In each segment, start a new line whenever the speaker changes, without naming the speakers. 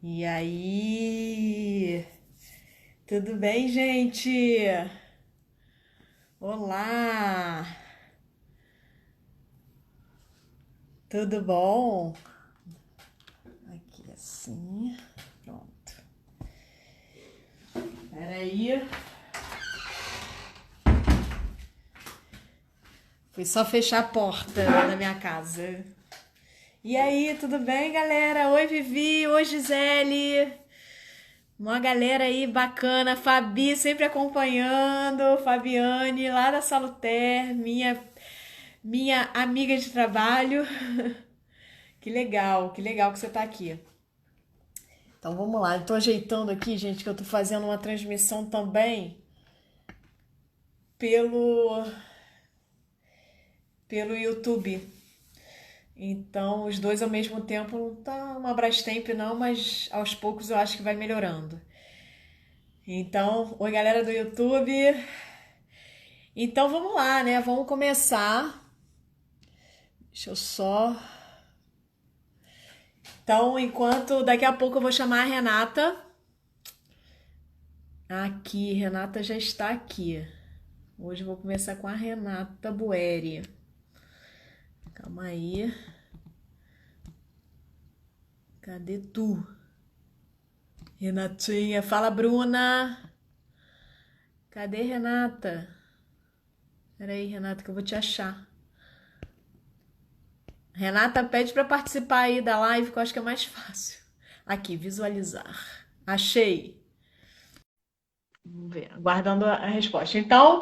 E aí? Tudo bem, gente? Olá! Tudo bom? Aqui assim. Pronto. Peraí. Foi só fechar a porta da minha casa. E aí, tudo bem, galera? Oi, Vivi. Oi, Gisele. Uma galera aí bacana. Fabi sempre acompanhando. Fabiane, lá da Saluter, minha amiga de trabalho. Que legal que você tá aqui. Então vamos lá, eu tô ajeitando aqui, gente, que eu tô fazendo uma transmissão também pelo, pelo YouTube. Então, os dois ao mesmo tempo não tá uma Brastemp não, mas aos poucos eu acho que vai melhorando. Então, oi galera do YouTube. Então vamos lá, né? Vamos começar. Deixa eu só. Então, enquanto daqui a pouco eu vou chamar a Renata. Aqui, Renata já está aqui. Hoje eu vou começar com a Renata Bueri. Calma aí. Cadê tu? Renatinha, fala Bruna. Cadê Renata? Peraí, Renata, que eu vou te achar. Renata, pede para participar aí da live, que eu acho que é mais fácil. Aqui, visualizar. Achei. Vamos ver, aguardando a resposta. Então,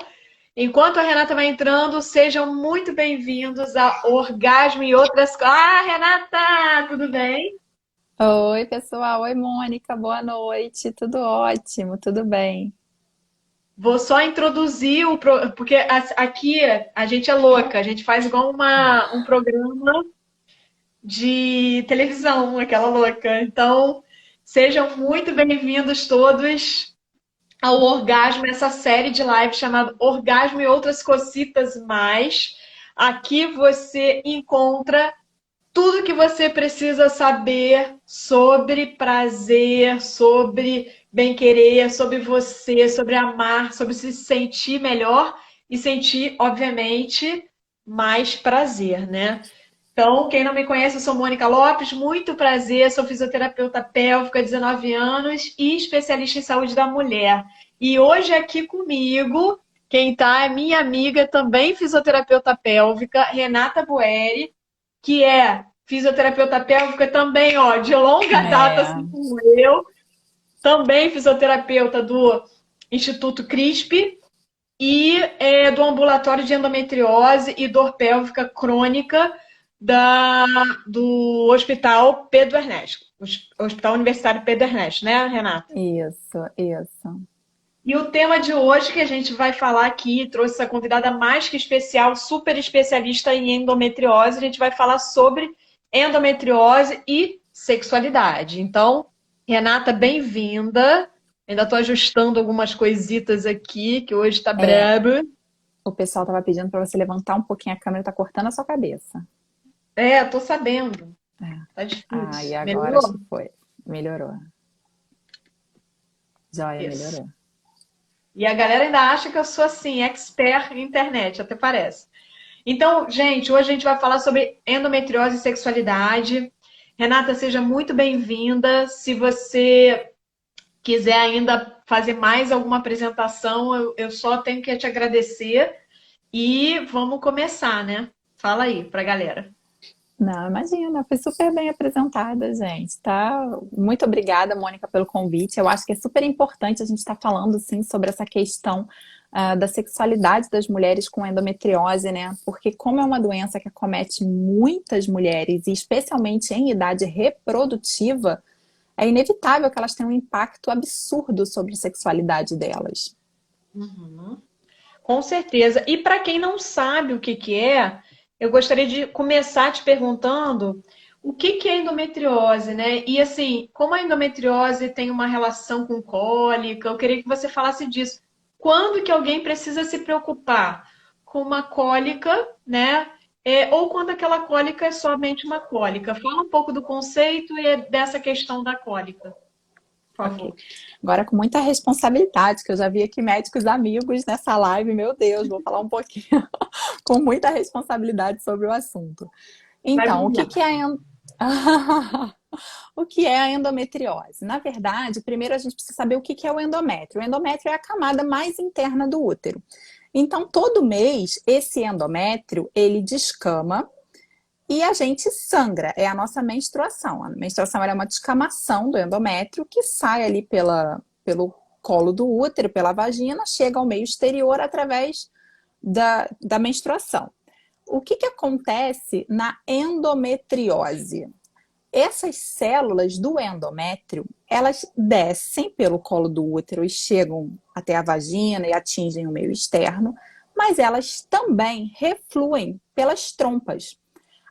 enquanto a Renata vai entrando, sejam muito bem-vindos a Orgasmo e Outras Coisas. Ah, Renata, tudo bem?
Oi, pessoal. Oi, Mônica. Boa noite. Tudo ótimo, tudo bem.
Vou só introduzir porque aqui a gente é louca, a gente faz igual um programa de televisão, aquela louca. Então, sejam muito bem-vindos todos ao Orgasmo, essa série de lives chamada Orgasmo e Outras Cocitas Mais. Aqui você encontra tudo que você precisa saber sobre prazer, sobre bem-querer, sobre você, sobre amar, sobre se sentir melhor e sentir, obviamente, mais prazer, né? Então, quem não me conhece, eu sou Mônica Lopes, muito prazer, sou fisioterapeuta pélvica há 19 anos e especialista em saúde da mulher. E hoje aqui comigo, quem está é minha amiga, também fisioterapeuta pélvica, Renata Bueri, que é fisioterapeuta pélvica também, ó, de longa data, assim
É,
como eu, também fisioterapeuta do Instituto CRISP e do ambulatório de endometriose e dor pélvica crônica da, do Hospital Pedro Ernesto, Hospital Universitário Pedro Ernesto, né, Renata?
isso, isso.
E o tema de hoje que a gente vai falar aqui, trouxe essa convidada mais que especial, super especialista em endometriose. A gente vai falar sobre endometriose e sexualidade. Então, Renata, bem-vinda. Ainda estou ajustando algumas coisitas aqui, que hoje está
É,
brabo.
o pessoal tava pedindo para você levantar um pouquinho a câmera, tá cortando a sua cabeça.
É, tô sabendo.
É.
Tá
Ah, e
difícil.
agora acho
Melhorou?
que foi. Melhorou. Joia,
Isso.
melhorou.
E a galera ainda acha que eu sou assim, expert em internet, até parece. Então, gente, hoje a gente vai falar sobre endometriose e sexualidade. Renata, seja muito bem-vinda. Se você quiser ainda fazer mais alguma apresentação, eu só tenho que te agradecer. E vamos começar, né? Fala aí pra galera.
Não, imagina, foi super bem apresentada, gente, tá? Muito obrigada, Mônica, pelo convite. Eu acho que é super importante a gente estar falando, sim, sobre essa questão da sexualidade das mulheres com endometriose, né? Porque como é uma doença que acomete muitas mulheres, e especialmente em idade reprodutiva, é inevitável que elas tenham um impacto absurdo sobre a sexualidade delas.
Uhum. Com certeza. E para quem não sabe o que que é, eu gostaria de começar te perguntando o que que é endometriose, né? E assim, como a endometriose tem uma relação com cólica, eu queria que você falasse disso. Quando que alguém precisa se preocupar com uma cólica, né? ou quando aquela cólica é somente uma cólica. Fala um pouco do conceito e dessa questão da cólica, por
Ok.
favor.
Agora, com muita responsabilidade, que eu já vi aqui médicos amigos nessa live, meu Deus, vou falar um pouquinho com muita responsabilidade sobre o assunto.
Vai
Então, o que
brilhar.
que é o que é a endometriose? Na verdade, primeiro a gente precisa saber o que que é o endométrio. O endométrio é a camada mais interna do útero. Então, todo mês, esse endométrio, ele descama e a gente sangra. É a nossa menstruação. A menstruação é uma descamação do endométrio que sai ali pelo colo do útero, pela vagina, chega ao meio exterior através da menstruação. O que que acontece na endometriose? Essas células do endométrio, elas descem pelo colo do útero e chegam até a vagina e atingem o meio externo, mas elas também refluem pelas trompas.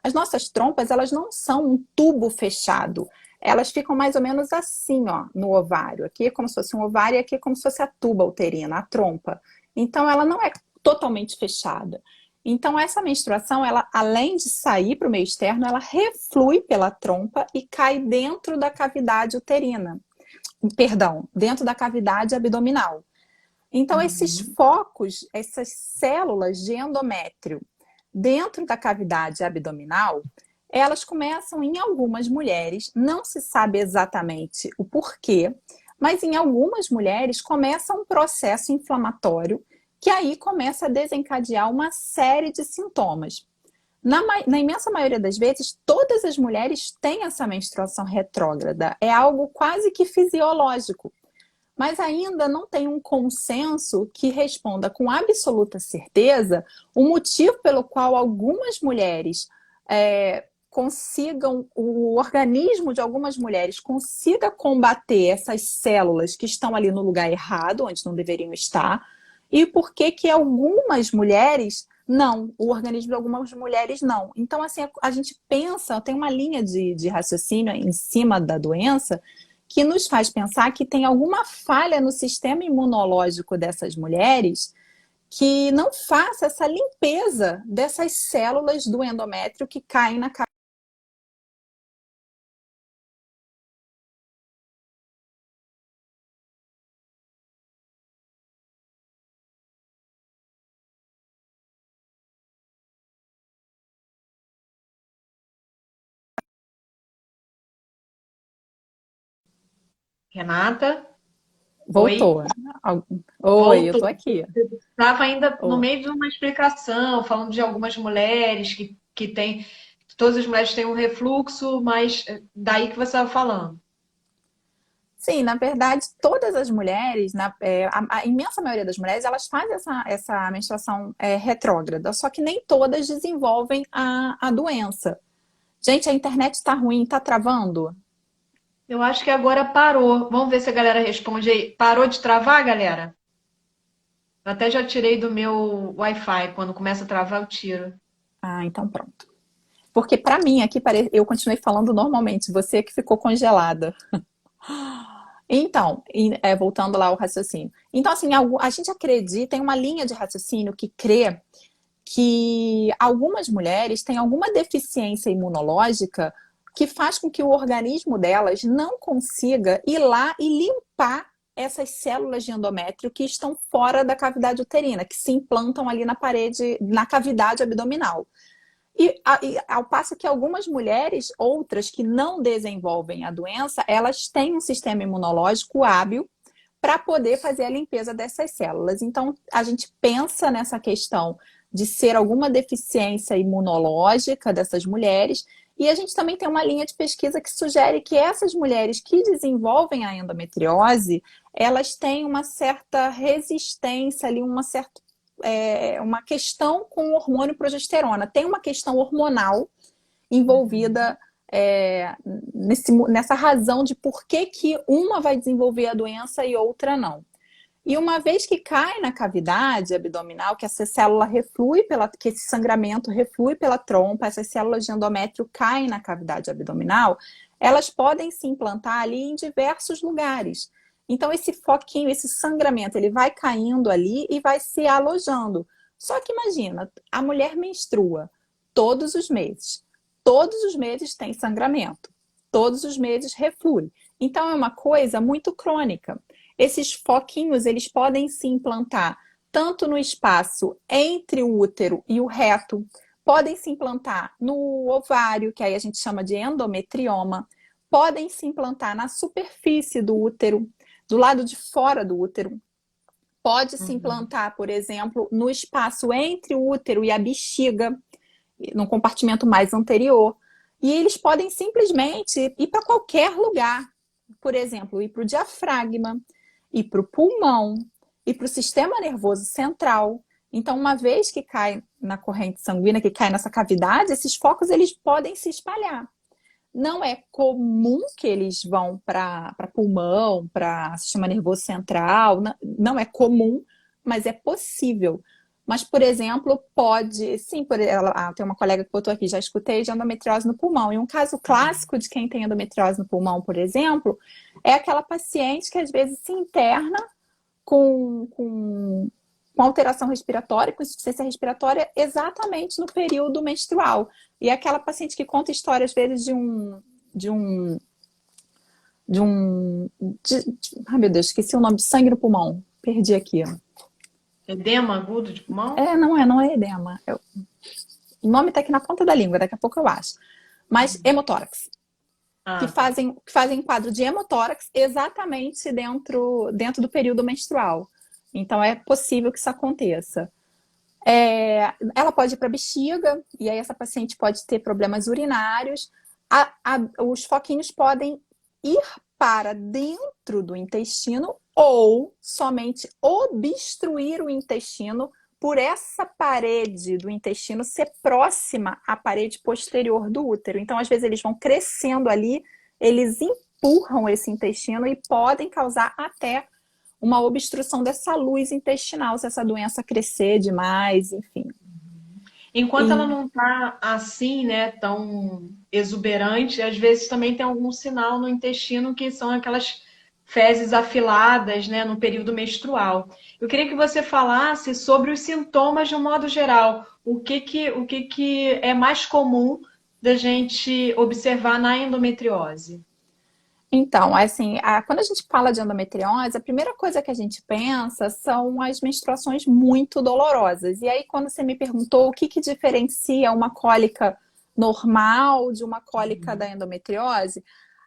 As nossas trompas, elas não são um tubo fechado. Elas ficam mais ou menos assim, ó, no ovário. Aqui é como se fosse um ovário e aqui é como se fosse a tuba uterina, a trompa. Então, ela não é totalmente fechada. Então, essa menstruação, ela, além de sair para o meio externo, ela reflui pela trompa e cai dentro da cavidade uterina. Perdão, dentro da cavidade abdominal. Então, esses
Uhum.
focos, essas células de endométrio dentro da cavidade abdominal, elas começam em algumas mulheres, não se sabe exatamente o porquê, mas em algumas mulheres começa um processo inflamatório que aí começa a desencadear uma série de sintomas. Na imensa maioria das vezes, todas as mulheres têm essa menstruação retrógrada. É algo quase que fisiológico. Mas ainda não tem um consenso que responda com absoluta certeza o motivo pelo qual algumas mulheres consigam, o organismo de algumas mulheres consiga combater essas células que estão ali no lugar errado, onde não deveriam estar, e por que que algumas mulheres não, o organismo de algumas mulheres não. Então, assim, a gente pensa, tem uma linha de raciocínio em cima da doença que nos faz pensar que tem alguma falha no sistema imunológico dessas mulheres que não faça essa limpeza dessas células do endométrio que caem na cabeça.
Renata? Oi?
Voltou. Oi, eu tô
Voltou.
aqui.
Estava ainda no
Oh.
meio de uma explicação, falando de algumas mulheres que têm. Todas as mulheres têm um refluxo, mas daí que você estava falando.
Sim, na verdade, todas as mulheres, a imensa maioria das mulheres, elas fazem essa menstruação retrógrada, só que nem todas desenvolvem a doença. Gente, a internet está ruim, está travando?
Eu acho que agora parou. Vamos ver se a galera responde aí. Parou de travar, galera? Eu até já tirei do meu Wi-Fi. Quando começa a travar, eu tiro.
Ah, então pronto. Porque para mim aqui eu continuei falando normalmente, você que ficou congelada. Então, voltando lá ao raciocínio. Então, assim, a gente acredita, tem uma linha de raciocínio que crê que algumas mulheres têm alguma deficiência imunológica que faz com que o organismo delas não consiga ir lá e limpar essas células de endométrio que estão fora da cavidade uterina, que se implantam ali na parede, na cavidade abdominal. E ao passo que algumas mulheres, outras que não desenvolvem a doença, elas têm um sistema imunológico hábil para poder fazer a limpeza dessas células. Então, a gente pensa nessa questão de ser alguma deficiência imunológica dessas mulheres, e a gente também tem uma linha de pesquisa que sugere que essas mulheres que desenvolvem a endometriose, elas têm uma certa resistência ali, uma questão com o hormônio progesterona. Tem uma questão hormonal envolvida nessa razão de por que que uma vai desenvolver a doença e outra não. E uma vez que cai na cavidade abdominal, que essa célula que esse sangramento reflui pela trompa, essas células de endométrio caem na cavidade abdominal, elas podem se implantar ali em diversos lugares. Então, esse foquinho, esse sangramento, ele vai caindo ali e vai se alojando. Só que imagina, a mulher menstrua. todos os meses. Todos os meses tem sangramento. Todos os meses reflui. Então, é uma coisa muito crônica. Esses foquinhos, eles podem se implantar tanto no espaço entre o útero e o reto, podem se implantar no ovário, que aí a gente chama de endometrioma, podem se implantar na superfície do útero, do lado de fora do útero, pode se implantar, por exemplo, no espaço entre o útero e a bexiga, no compartimento mais anterior. E eles podem simplesmente ir para qualquer lugar. Por exemplo, ir para o diafragma, ir para o pulmão, ir para o sistema nervoso central. Então, uma vez que cai na corrente sanguínea, que cai nessa cavidade, esses focos eles podem se espalhar. Não é comum que eles vão para pulmão, para sistema nervoso central, não é comum, mas é possível. Mas, por exemplo, pode, sim, tem uma colega que botou aqui, já escutei de endometriose no pulmão. E um caso clássico de quem tem endometriose no pulmão, por exemplo, é aquela paciente que às vezes se interna com alteração respiratória, com insuficiência respiratória, exatamente no período menstrual. E é aquela paciente que conta história, às vezes, ai, meu Deus, esqueci o nome, de sangue no pulmão. Perdi aqui, ó.
Edema agudo de pulmão?
Não é edema. O nome tá aqui na ponta da língua, daqui a pouco eu acho. Mas hemotórax. Que fazem quadro de hemotórax exatamente dentro do período menstrual. Então, é possível que isso aconteça. Ela pode ir para a bexiga, e aí essa paciente pode ter problemas urinários. Os foquinhos podem ir para dentro do intestino ou somente obstruir o intestino por essa parede do intestino ser próxima à parede posterior do útero. Então, às vezes, eles vão crescendo ali, eles empurram esse intestino e podem causar até uma obstrução dessa luz intestinal, se essa doença crescer demais, enfim.
Enquanto ela não está assim, né, tão exuberante, às vezes também tem algum sinal no intestino que são aquelas fezes afiladas, né, no período menstrual. Eu queria que você falasse sobre os sintomas de um modo geral. O que é mais comum da gente observar na endometriose?
Então, assim, quando a gente fala de endometriose, a primeira coisa que a gente pensa são as menstruações muito dolorosas. E aí, quando você me perguntou o que diferencia uma cólica normal de uma cólica da endometriose,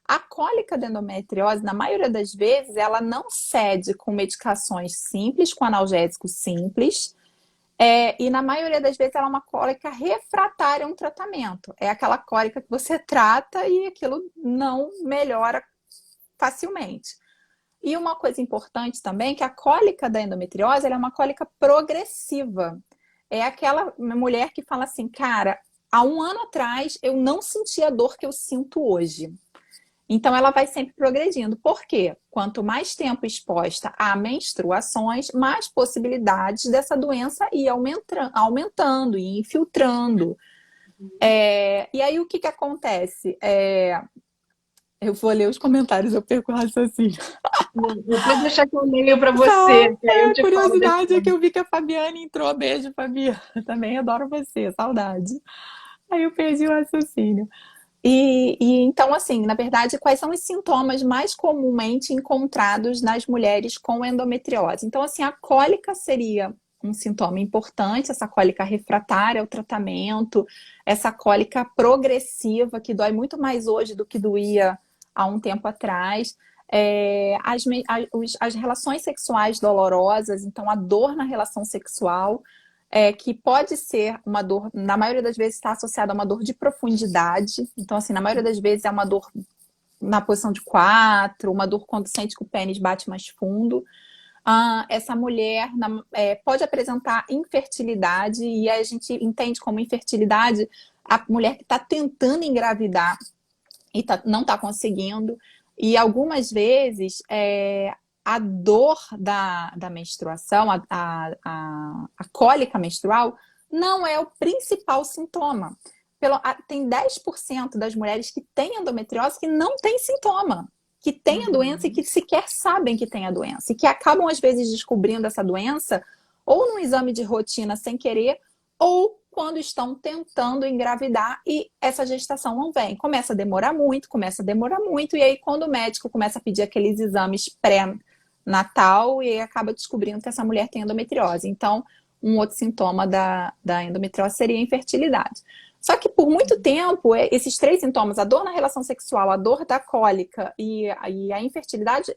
a cólica da endometriose, na maioria das vezes, ela não cede com medicações simples, com analgésicos simples. E na maioria das vezes ela é uma cólica refratária a um tratamento. É aquela cólica que você trata e aquilo não melhora facilmente. E uma coisa importante também é que a cólica da endometriose ela é uma cólica progressiva. É aquela mulher que fala assim, cara, há um ano atrás eu não sentia a dor que eu sinto hoje. Então ela vai sempre progredindo. Por quê? Quanto mais tempo exposta a menstruações, mais possibilidades dessa doença ir aumentando e infiltrando. E aí o que acontece? Eu vou ler os comentários, eu perco o raciocínio.
Vou deixar que eu leio para você.
A curiosidade é que eu vi que a Fabiane entrou. Beijo, Fabiana. Também adoro você, saudade. Aí eu perdi o raciocínio. Então, assim, na verdade, quais são os sintomas mais comumente encontrados nas mulheres com endometriose? Então, assim, a cólica seria um sintoma importante, essa cólica refratária ao tratamento, essa cólica progressiva, que dói muito mais hoje do que doía há um tempo atrás. As relações sexuais dolorosas, então a dor na relação sexual, que pode ser uma dor, na maioria das vezes está associada a uma dor de profundidade. Então, assim, na maioria das vezes é uma dor na posição de 4, uma dor quando sente que o pênis bate mais fundo. Essa mulher pode apresentar infertilidade, e a gente entende como infertilidade a mulher que está tentando engravidar e não está conseguindo. E algumas vezes a dor da menstruação, a cólica menstrual, não é o principal sintoma. Tem 10% das mulheres que têm endometriose que não tem sintoma, que têm a doença e que sequer sabem que têm a doença, e que acabam, às vezes, descobrindo essa doença ou num exame de rotina sem querer, ou quando estão tentando engravidar e essa gestação não vem. Começa a demorar muito, e aí quando o médico começa a pedir aqueles exames pré-natal, e aí acaba descobrindo que essa mulher tem endometriose. Então, um outro sintoma da endometriose seria a infertilidade. Só que por muito tempo, esses 3 sintomas, a dor na relação sexual, a dor da cólica e a infertilidade,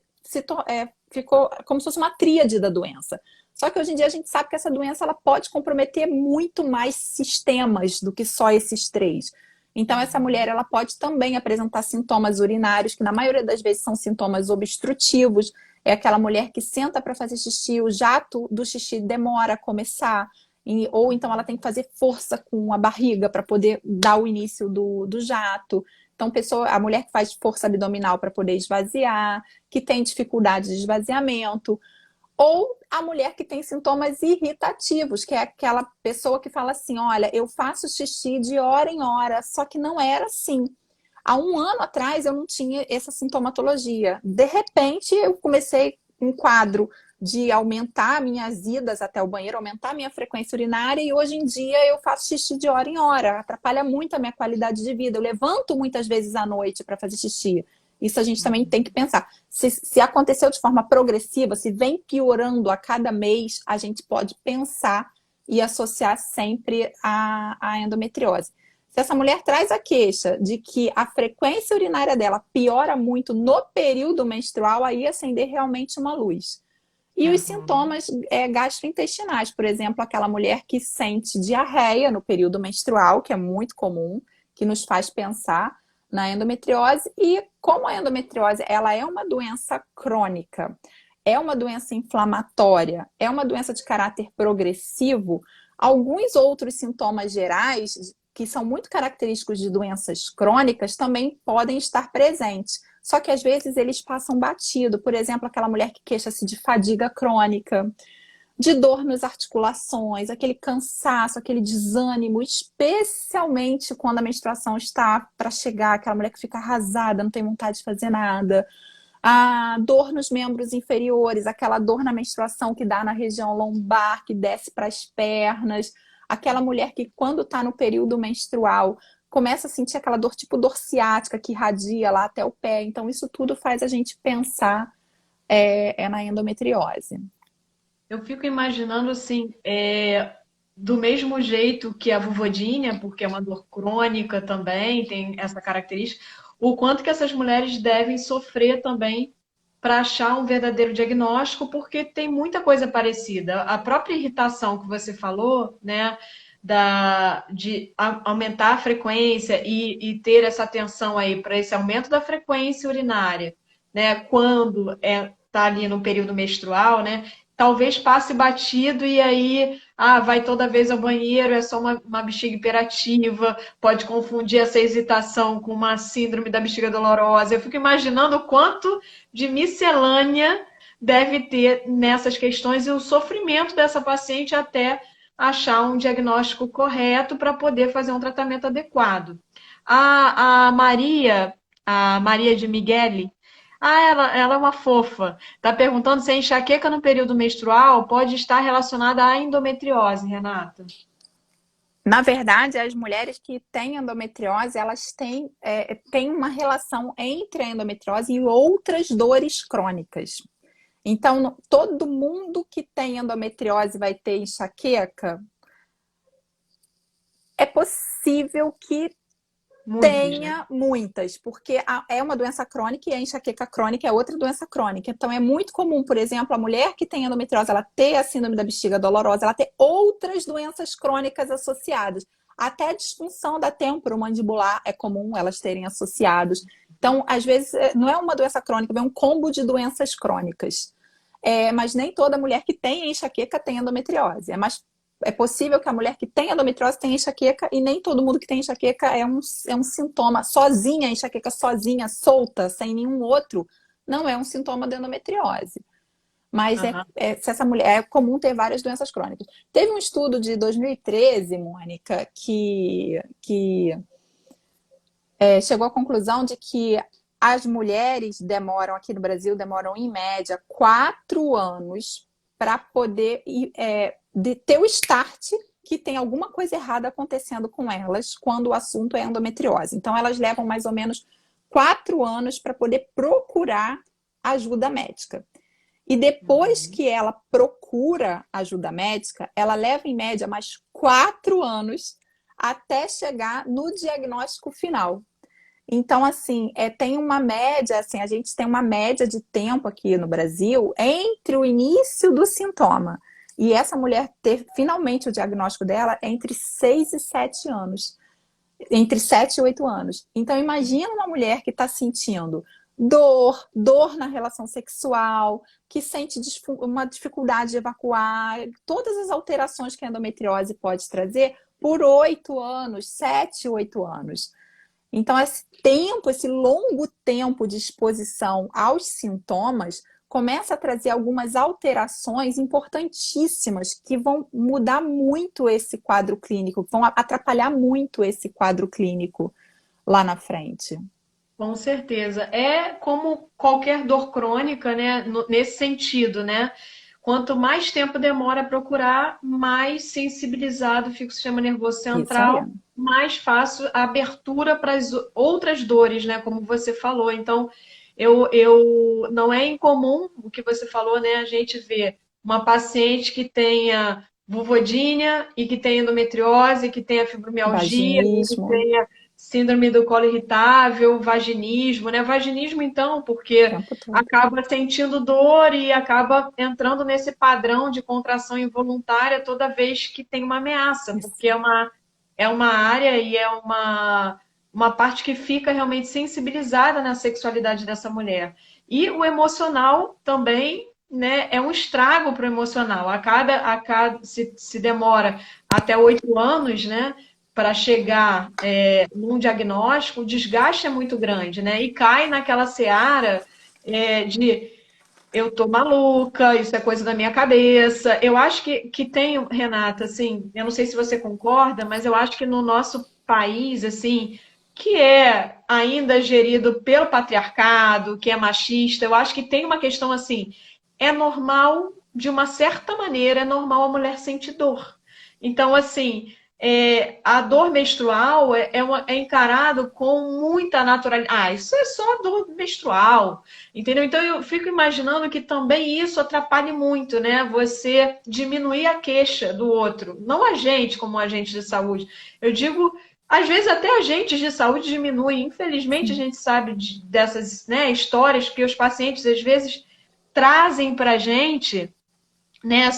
ficou como se fosse uma tríade da doença. Só que hoje em dia a gente sabe que essa doença ela pode comprometer muito mais sistemas do que só esses 3. Então essa mulher ela pode também apresentar sintomas urinários, que na maioria das vezes são sintomas obstrutivos. É aquela mulher que senta para fazer xixi, o jato do xixi demora a começar, ou então ela tem que fazer força com a barriga para poder dar o início do jato. Então, a mulher que faz força abdominal para poder esvaziar, que tem dificuldade de esvaziamento, ou a mulher que tem sintomas irritativos, que é aquela pessoa que fala assim, olha, eu faço xixi de hora em hora, só que não era assim. Há um ano atrás eu não tinha essa sintomatologia. De repente eu comecei um quadro de aumentar minhas idas até o banheiro, aumentar minha frequência urinária, e hoje em dia eu faço xixi de hora em hora. Atrapalha muito a minha qualidade de vida. Eu levanto muitas vezes à noite para fazer xixi. Isso a gente também tem que pensar. Se aconteceu de forma progressiva, se vem piorando a cada mês, a gente pode pensar e associar sempre a endometriose. Se essa mulher traz a queixa de que a frequência urinária dela piora muito no período menstrual, aí acender realmente uma luz. E os sintomas gastrointestinais, por exemplo, aquela mulher que sente diarreia no período menstrual, que é muito comum, que nos faz pensar na endometriose. E como a endometriose ela é uma doença crônica, é uma doença inflamatória, é uma doença de caráter progressivo, alguns outros sintomas gerais que são muito característicos de doenças crônicas também podem estar presentes. Só que às vezes eles passam batido. Por exemplo, aquela mulher que queixa-se de fadiga crônica, de dor nas articulações, aquele cansaço, aquele desânimo, especialmente quando a menstruação está para chegar, aquela mulher que fica arrasada, não tem vontade de fazer nada. A dor nos membros inferiores, aquela dor na menstruação que dá na região lombar, que desce para as pernas. Aquela mulher que quando está no período menstrual começa a sentir aquela dor tipo dor ciática que irradia lá até o pé. Então isso tudo faz a gente pensar na endometriose.
Eu fico imaginando assim, do mesmo jeito que a vulvodínia, porque é uma dor crônica também, tem essa característica, o quanto que essas mulheres devem sofrer também para achar um verdadeiro diagnóstico, porque tem muita coisa parecida. A própria irritação que você falou, né, de aumentar a frequência e ter essa atenção aí para esse aumento da frequência urinária, né, quando está ali no período menstrual, né, talvez passe batido e aí vai toda vez ao banheiro, é só uma bexiga hiperativa, pode confundir essa hesitação com uma síndrome da bexiga dolorosa. Eu fico imaginando o quanto de miscelânea deve ter nessas questões e o sofrimento dessa paciente até achar um diagnóstico correto para poder fazer um tratamento adequado. A Maria de Migueli, ela é uma fofa. Está perguntando se a enxaqueca no período menstrual pode estar relacionada à endometriose, Renata.
Na verdade, as mulheres que têm endometriose, elas têm uma relação entre a endometriose e outras dores crônicas. Então, todo mundo que tem endometriose vai ter enxaqueca? É possível que tenha muitas, porque é uma doença crônica e a enxaqueca crônica é outra doença crônica. Então é muito comum, por exemplo, a mulher que tem endometriose, ela ter a síndrome da bexiga dolorosa, ela ter outras doenças crônicas associadas. Até a disfunção da temporomandibular é comum elas terem associados. Então, às vezes, não é uma doença crônica, é um combo de doenças crônicas. Mas nem toda mulher que tem enxaqueca tem endometriose. É possível que a mulher que tem endometriose tenha enxaqueca e nem todo mundo que tem enxaqueca é um sintoma. Sozinha, enxaqueca sozinha, solta, sem nenhum outro, não é um sintoma de endometriose. Mas se essa mulher, é comum ter várias doenças crônicas. Teve um estudo de 2013, Mônica, que chegou à conclusão de que as mulheres aqui no Brasil, demoram em média 4 anos para poder ter o start que tem alguma coisa errada acontecendo com elas quando o assunto é endometriose. Então, elas levam mais ou menos 4 anos para poder procurar ajuda médica. E depois
Uhum.
que ela procura ajuda médica, ela leva em média mais 4 anos até chegar no diagnóstico final. Então, assim, tem uma média, assim, a gente tem uma média de tempo aqui no Brasil entre o início do sintoma e essa mulher ter finalmente o diagnóstico dela é entre 6 e 7 anos. Entre 7 e 8 anos. Então, imagina uma mulher que está sentindo dor na relação sexual, que sente uma dificuldade de evacuar, todas as alterações que a endometriose pode trazer por 8 anos, 7, 8 anos. Então, esse tempo, esse longo tempo de exposição aos sintomas começa a trazer algumas alterações importantíssimas que vão mudar muito esse quadro clínico, vão atrapalhar muito esse quadro clínico lá na frente.
Com certeza. É como qualquer dor crônica, né? Nesse sentido, né? Quanto mais tempo demora a procurar, mais sensibilizado fica o sistema nervoso
Isso aí.
central, mais fácil a abertura para as outras dores, né? Como você falou. Então, não é incomum o que você falou, né? A gente vê uma paciente que tenha vulvodínia e que tenha endometriose, que tenha fibromialgia, que
Vaginismo,
tenha síndrome do colo irritável, vaginismo, né? Vaginismo, então,
o
porque
tempo todo.
acaba sentindo dor e acaba entrando nesse padrão de contração involuntária toda vez que tem uma ameaça,
Isso.
porque é uma área e é uma parte que fica realmente sensibilizada na sexualidade dessa mulher. E o emocional também, né, é um estrago para o emocional. Se demora até 8 anos, né, para chegar num diagnóstico, o desgaste é muito grande, né? E cai naquela seara de eu tô maluca, isso é coisa da minha cabeça. Eu acho que tem, Renata, assim, eu não sei se você concorda, mas eu acho que no nosso país, assim, que é ainda gerido pelo patriarcado, que é machista, eu acho que tem uma questão assim, é normal, de uma certa maneira, é normal a mulher sentir dor. Então, assim, a dor menstrual é encarado com muita naturalidade. Ah, isso é só dor menstrual. Entendeu? Então eu fico imaginando que também isso atrapalhe muito, né? Você diminuir a queixa do outro, não a gente como agente de saúde. Eu digo, às vezes até agentes de saúde diminuem. Infelizmente a
Sim.
gente sabe dessas, né, histórias que os pacientes às vezes trazem para a gente, né,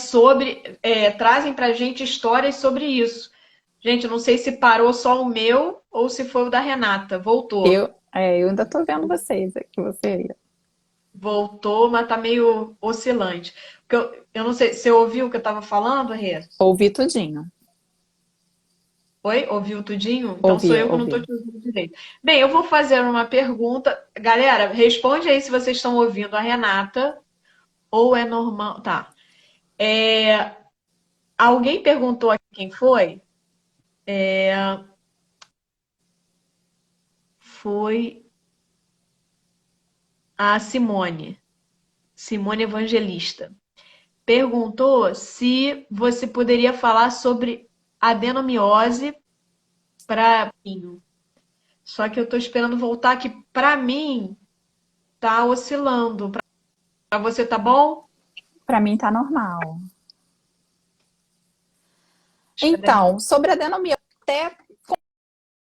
trazem para a gente histórias sobre isso. Gente, eu não sei se parou só o meu ou se foi o da Renata. Voltou.
Eu ainda estou vendo vocês aqui, você.
Voltou, mas tá meio oscilante. Porque eu não sei, você ouviu o que eu tava falando, Rê?
Ouvi tudinho.
Oi? Ouviu tudinho? Então
Ouvi,
sou eu que não
ouvi.
tô te ouvindo direito. Bem, eu vou fazer uma pergunta. Galera, responde aí se vocês estão ouvindo a Renata ou é normal. Tá. É, alguém perguntou aqui quem foi? Foi a Simone. Simone Evangelista. Perguntou se você poderia falar sobre adenomiose para mim. Só que eu tô esperando voltar que para mim tá oscilando. Para você tá bom?
Para mim tá normal.
Acho que
Então, sobre adenomiose, até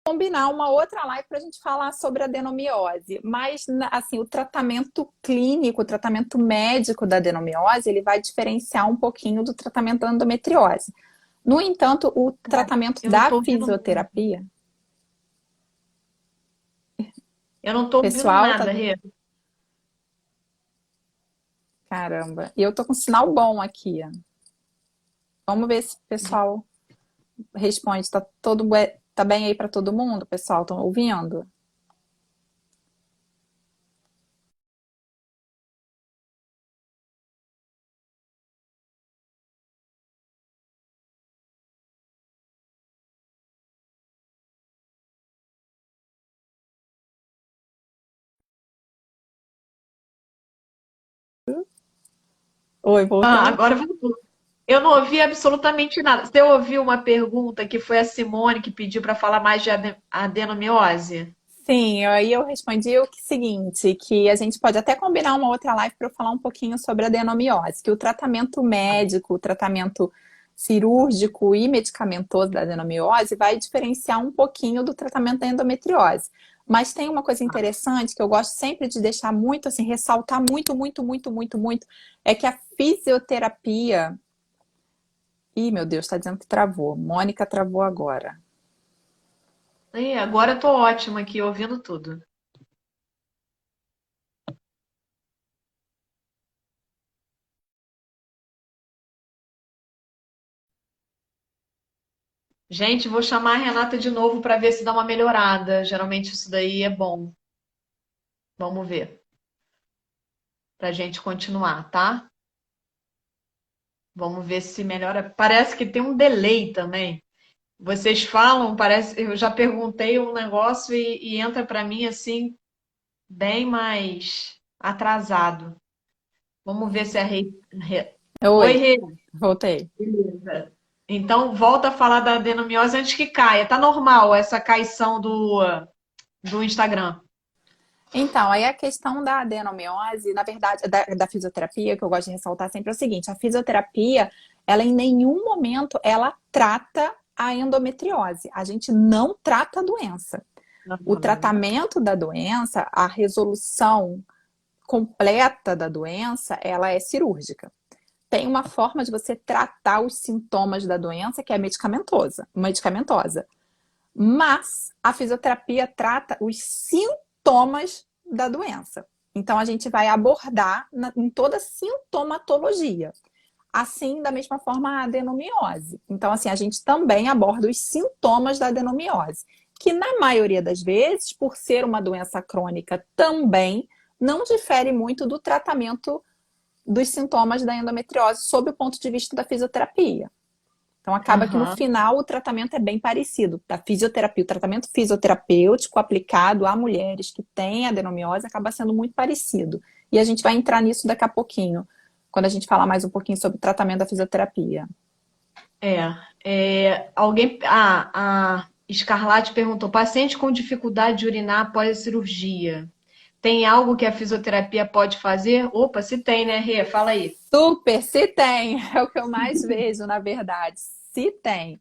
combinar uma outra live para a gente falar sobre adenomiose, mas assim, o tratamento clínico, o tratamento médico da adenomiose, ele vai diferenciar um pouquinho do tratamento da endometriose. No entanto, o tratamento
eu não
da
tô ouvindo nada.
fisioterapia,
Eu não tô ouvindo
pessoal,
nada,
tá,
Rê.
caramba, e eu tô com sinal bom aqui. Vamos ver se o pessoal responde. Tá bem aí para todo mundo, pessoal? Estão ouvindo? Oi,
Ah,
voltou?
agora voltou. Eu não ouvi absolutamente nada. Você ouviu uma pergunta que foi a Simone que pediu para falar mais de adenomiose?
Sim, aí eu respondi seguinte, que a gente pode até combinar uma outra live para eu falar um pouquinho sobre a adenomiose, que o tratamento médico, o tratamento cirúrgico e medicamentoso da adenomiose vai diferenciar um pouquinho do tratamento da endometriose. Mas tem uma coisa interessante que eu gosto sempre de deixar muito, assim, ressaltar muito, muito, muito, muito, muito, é que a fisioterapia... Ih, meu Deus, está dizendo que travou. Mônica travou agora.
Agora eu tô ótima aqui, ouvindo tudo. Gente, vou chamar a Renata de novo para ver se dá uma melhorada. Geralmente isso daí é bom. Vamos ver. Pra gente continuar, tá? Vamos ver se melhora. Parece que tem um delay também. Vocês falam, parece, eu já perguntei um negócio e entra para mim assim bem mais atrasado. Vamos ver se a Oi,
Oi,
Rei.
voltei.
Beleza. Então volta a falar da adenomiose antes que caia. Tá normal essa caição do Instagram.
Então, aí a questão da adenomiose, na verdade, da fisioterapia, que eu gosto de ressaltar sempre é o seguinte, a fisioterapia, ela em nenhum momento, ela trata a endometriose. A gente não trata a doença. O
Uhum.
tratamento da doença, a resolução completa da doença, ela é cirúrgica. Tem uma forma de você tratar os sintomas da doença que é medicamentosa. Mas a fisioterapia trata os sintomas da doença. Então a gente vai abordar em toda a sintomatologia. Assim, da mesma forma, a adenomiose. Então, assim, a gente também aborda os sintomas da adenomiose, que na maioria das vezes, por ser uma doença crônica também, não difere muito do tratamento dos sintomas da endometriose sob o ponto de vista da fisioterapia. Então acaba que no
Aham.
final o tratamento é bem parecido. Da fisioterapia, o tratamento fisioterapêutico aplicado a mulheres que têm adenomiose acaba sendo muito parecido. E a gente vai entrar nisso daqui a pouquinho, quando a gente falar mais um pouquinho sobre o tratamento da fisioterapia.
Alguém. A Escarlate perguntou: paciente com dificuldade de urinar após a cirurgia. Tem algo que a fisioterapia pode fazer? Opa, se tem, né, Rê? Fala aí.
Super, se tem, é o que eu mais vejo, na verdade. Se tem.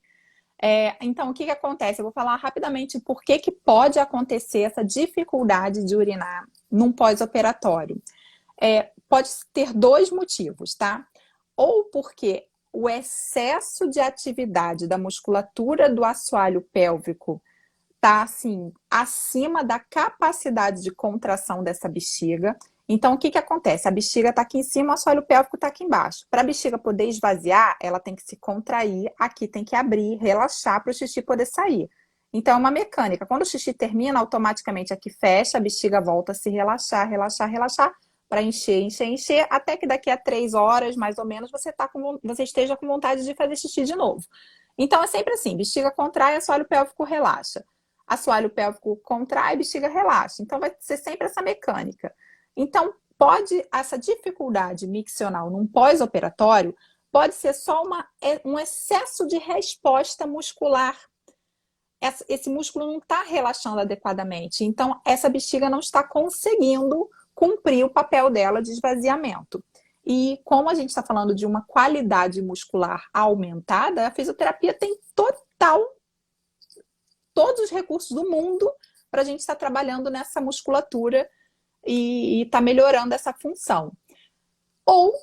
Então, o que acontece? Eu vou falar rapidamente por que pode acontecer essa dificuldade de urinar num pós-operatório. Pode ter dois motivos, tá? Ou porque o excesso de atividade da musculatura do assoalho pélvico está assim, acima da capacidade de contração dessa bexiga. Então, o que acontece? A bexiga está aqui em cima, o assoalho pélvico está aqui embaixo. Para a bexiga poder esvaziar, ela tem que se contrair, aqui tem que abrir, relaxar para o xixi poder sair. Então, é uma mecânica. Quando o xixi termina, automaticamente aqui fecha, a bexiga volta a se relaxar, relaxar, relaxar, para encher, encher, encher, até que daqui a 3 horas, mais ou menos, você esteja com vontade de fazer xixi de novo. Então, é sempre assim, bexiga contrai, assoalho pélvico relaxa. Assoalho pélvico contrai, bexiga relaxa. Então, vai ser sempre essa mecânica. Então, essa dificuldade miccional num pós-operatório pode ser só um excesso de resposta muscular. Esse músculo não está relaxando adequadamente. Então, essa bexiga não está conseguindo cumprir o papel dela de esvaziamento. E como a gente está falando de uma qualidade muscular aumentada, a fisioterapia tem todos os recursos do mundo para a gente estar trabalhando nessa musculatura e está melhorando essa função. Ou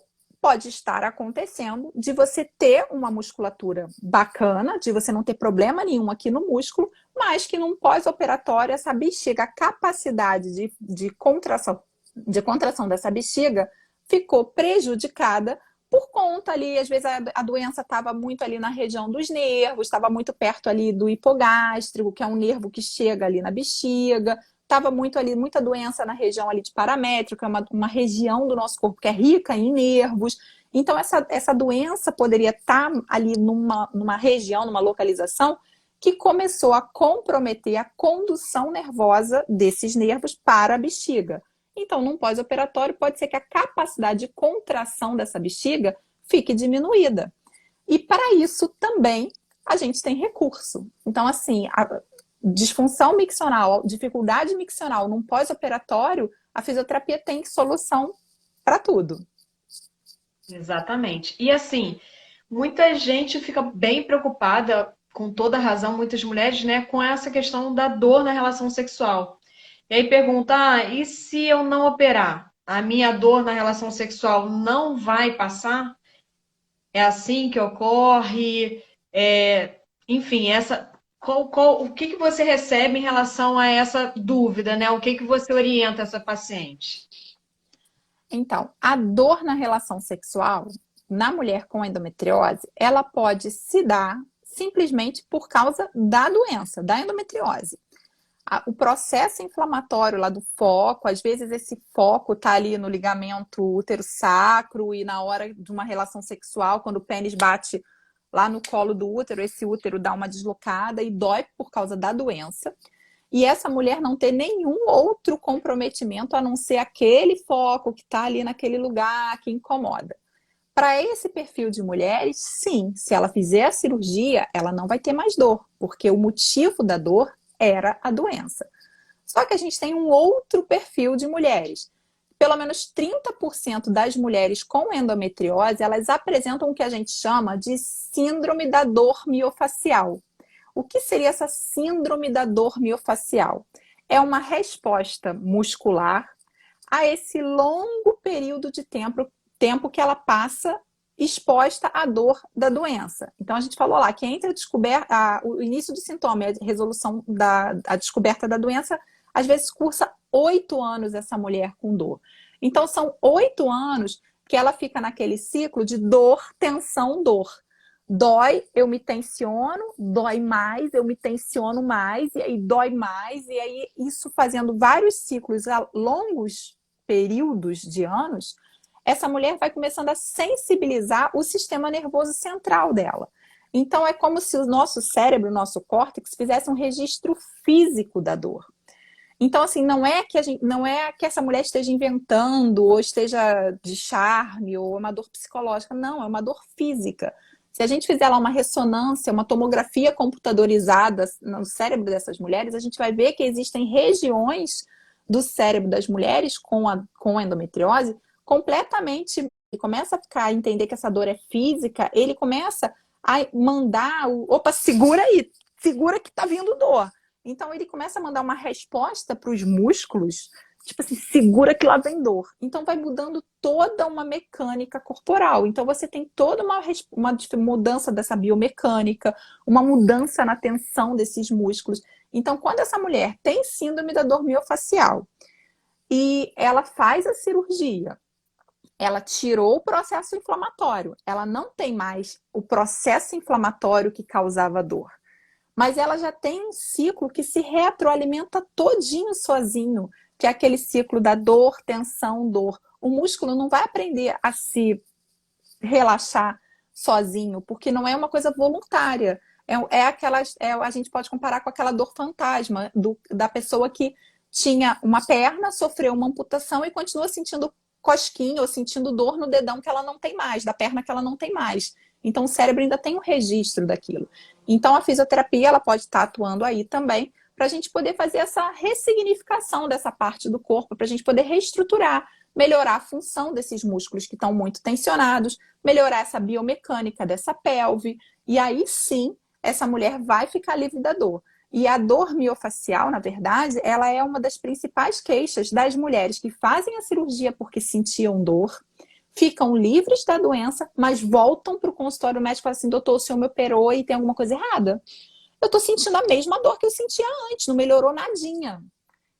pode estar acontecendo de você ter uma musculatura bacana, de você não ter problema nenhum aqui no músculo, mas que num pós-operatório essa bexiga, a capacidade de contração dessa bexiga ficou prejudicada por conta ali, às vezes a doença estava muito ali na região dos nervos, estava muito perto ali do hipogástrico, que é um nervo que chega ali na bexiga, estava muito ali, muita doença na região ali de paramétrio, que é uma região do nosso corpo que é rica em nervos. Então, essa doença poderia estar ali numa região, numa localização, que começou a comprometer a condução nervosa desses nervos para a bexiga. Então, num pós-operatório, pode ser que a capacidade de contração dessa bexiga fique diminuída. E para isso também a gente tem recurso. Então, assim, a disfunção miccional, dificuldade miccional num pós-operatório, a fisioterapia tem solução para tudo.
Exatamente. E assim, muita gente fica bem preocupada, com toda razão, muitas mulheres, né, com essa questão da dor na relação sexual. E aí pergunta, e se eu não operar? A minha dor na relação sexual não vai passar? É assim que ocorre? Enfim, o que que você recebe em relação a essa dúvida, né? O que que você orienta essa paciente?
Então, a dor na relação sexual, na mulher com endometriose, ela pode se dar simplesmente por causa da doença, da endometriose. O processo inflamatório lá do foco, às vezes esse foco tá ali no ligamento útero-sacro e na hora de uma relação sexual, quando o pênis bate lá no colo do útero, esse útero dá uma deslocada e dói por causa da doença. E essa mulher não ter nenhum outro comprometimento a não ser aquele foco que está ali naquele lugar que incomoda. Para esse perfil de mulheres, sim, se ela fizer a cirurgia, ela não vai ter mais dor, porque o motivo da dor era a doença. Só que a gente tem um outro perfil de mulheres. Pelo menos 30% das mulheres com endometriose, elas apresentam o que a gente chama de síndrome da dor miofacial. O que seria essa síndrome da dor miofacial? É uma resposta muscular a esse longo período de tempo que ela passa exposta à dor da doença. Então, a gente falou lá que entre o início do sintoma e a resolução a descoberta da doença, às vezes cursa 8 anos essa mulher com dor. Então, são 8 anos que ela fica naquele ciclo de dor, tensão, dor. Dói, eu me tensiono, dói mais, eu me tensiono mais, e aí dói mais, e aí isso fazendo vários ciclos a longos períodos de anos, essa mulher vai começando a sensibilizar o sistema nervoso central dela. Então é como se o nosso cérebro, o nosso córtex, fizesse um registro físico da dor. Então, assim, não é que essa mulher esteja inventando, ou esteja de charme, ou uma dor psicológica. Não, é uma dor física. Se a gente fizer lá uma ressonância, uma tomografia computadorizada no cérebro dessas mulheres, a gente vai ver que existem regiões do cérebro das mulheres com endometriose completamente. Ele começa a ficar a entender que essa dor é física, ele começa a mandar opa, segura aí, segura que tá vindo dor. Então ele começa a mandar uma resposta para os músculos, tipo assim, segura que lá vem dor. Então vai mudando toda uma mecânica corporal. Então você tem toda uma mudança dessa biomecânica, uma mudança na tensão desses músculos. Então quando essa mulher tem síndrome da dor miofacial e ela faz a cirurgia, ela tirou o processo inflamatório, ela não tem mais o processo inflamatório que causava dor. Mas ela já tem um ciclo que se retroalimenta todinho sozinho, que é aquele ciclo da dor, tensão, dor. O músculo não vai aprender a se relaxar sozinho, porque não é uma coisa voluntária. A gente pode comparar com aquela dor fantasma da pessoa que tinha uma perna, sofreu uma amputação e continua sentindo cosquinha ou sentindo dor no dedão que ela não tem mais, da perna que ela não tem mais. Então o cérebro ainda tem um registro daquilo. Então a fisioterapia ela pode estar atuando aí também para a gente poder fazer essa ressignificação dessa parte do corpo, para a gente poder reestruturar, melhorar a função desses músculos que estão muito tensionados, melhorar essa biomecânica dessa pelve, e aí sim essa mulher vai ficar livre da dor. E a dor miofacial, na verdade, ela é uma das principais queixas das mulheres que fazem a cirurgia porque sentiam dor, ficam livres da doença, mas voltam para o consultório médico e falam assim, doutor, o senhor me operou e tem alguma coisa errada. Eu estou sentindo a mesma dor que eu sentia antes, não melhorou nadinha.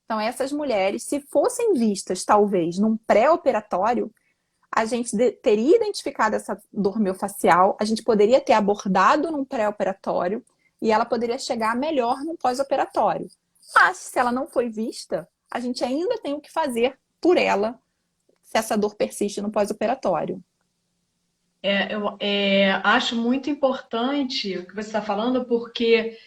Então, essas mulheres, se fossem vistas, talvez, num pré-operatório, a gente teria identificado essa dor miofacial, a gente poderia ter abordado num pré-operatório e ela poderia chegar melhor num pós-operatório. Mas, se ela não foi vista, a gente ainda tem o que fazer por ela se essa dor persiste no pós-operatório.
Eu acho muito importante o que você está falando, porque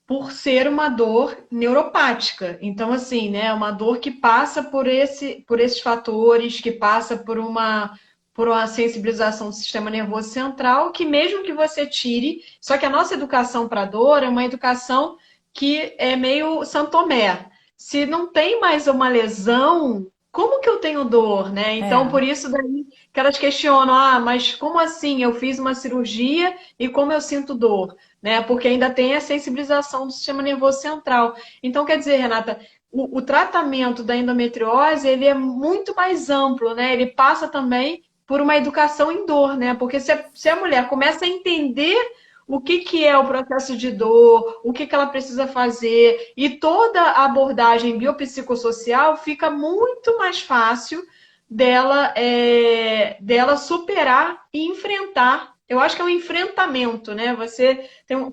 por ser uma dor neuropática. Então, assim, né, uma dor que passa por esses fatores, que passa por por uma sensibilização do sistema nervoso central, que mesmo que você tire, só que a nossa educação para dor é uma educação que é meio São Tomé. Se não tem mais uma lesão, como que eu tenho dor, né? Então,
É,
por isso daí que elas questionam, mas como assim? Eu fiz uma cirurgia e como eu sinto dor, né? Porque ainda tem a sensibilização do sistema nervoso central. Então, quer dizer, Renata, o tratamento da endometriose, ele é muito mais amplo, né? Ele passa também por uma educação em dor, né? Porque se a mulher começa a entender o que é o processo de dor, o que ela precisa fazer, e toda a abordagem biopsicossocial fica muito mais fácil dela superar e enfrentar. Eu acho que é um enfrentamento, né?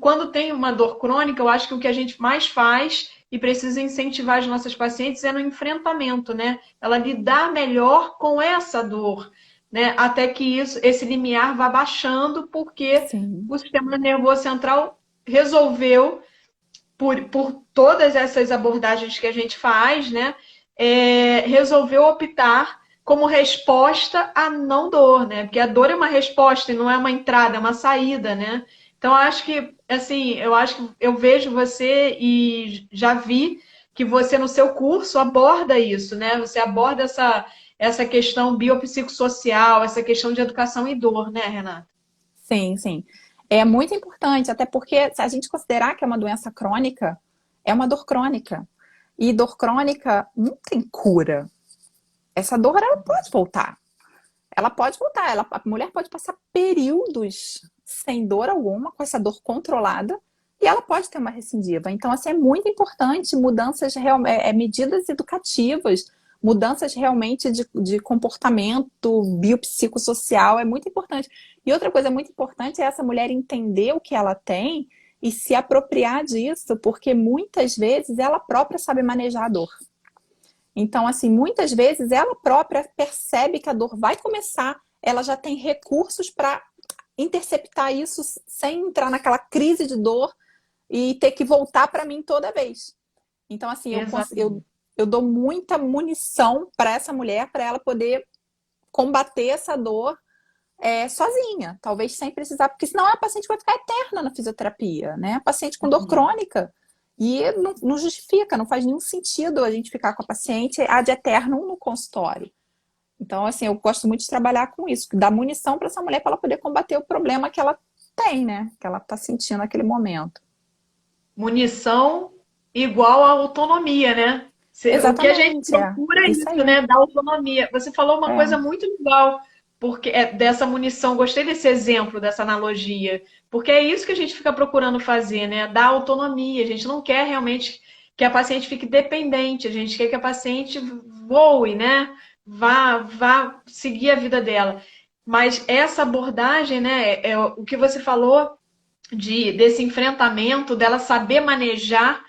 Quando tem uma dor crônica, eu acho que o que a gente mais faz e precisa incentivar as nossas pacientes é no enfrentamento, né? Ela lidar melhor com essa dor, né? Até que esse limiar vá baixando, porque
sim.
o sistema nervoso central resolveu, por todas essas abordagens que a gente faz, né? Resolveu optar como resposta à não dor, né? Porque a dor é uma resposta e não é uma entrada, é uma saída, né? Então, acho que, assim, eu acho que eu vejo você e já vi que você, no seu curso, aborda isso, né? Você aborda essa questão biopsicossocial, essa questão de educação e dor, né, Renata?
Sim, sim. É muito importante, até porque se a gente considerar que é uma doença crônica, é uma dor crônica. E dor crônica não tem cura. Essa dor, ela pode voltar. Ela pode voltar. A mulher pode passar períodos sem dor alguma, com essa dor controlada, e ela pode ter uma recidiva. Então, assim, é muito importante mudanças, medidas educativas, mudanças realmente de comportamento biopsicossocial, é muito importante. E outra coisa muito importante é essa mulher entender o que ela tem e se apropriar disso, porque muitas vezes ela própria sabe manejar a dor. Então, assim, muitas vezes ela própria percebe que a dor vai começar, ela já tem recursos para interceptar isso sem entrar naquela crise de dor e ter que voltar para mim toda vez. Então, assim,
Exatamente.
eu dou muita munição para essa mulher, para ela poder combater essa dor sozinha, talvez sem precisar, porque senão a paciente vai ficar eterna na fisioterapia, né? A paciente com dor crônica. E não justifica, não faz nenhum sentido a gente ficar com a paciente ad eterno no consultório. Então, assim, eu gosto muito de trabalhar com isso, dar munição para essa mulher para ela poder combater o problema que ela tem, né? Que ela está sentindo naquele momento.
Munição igual a autonomia, né? O que a gente
Exatamente,
procura é
isso
isso,
aí.
né? Da autonomia. Você falou uma coisa
É.
muito legal, porque dessa munição, gostei desse exemplo, dessa analogia, porque é isso que a gente fica procurando fazer, né? Dar autonomia. A gente não quer realmente que a paciente fique dependente, a gente quer que a paciente voe, né? Vá seguir a vida dela. Mas essa abordagem, né? O que você falou desse enfrentamento, dela saber manejar.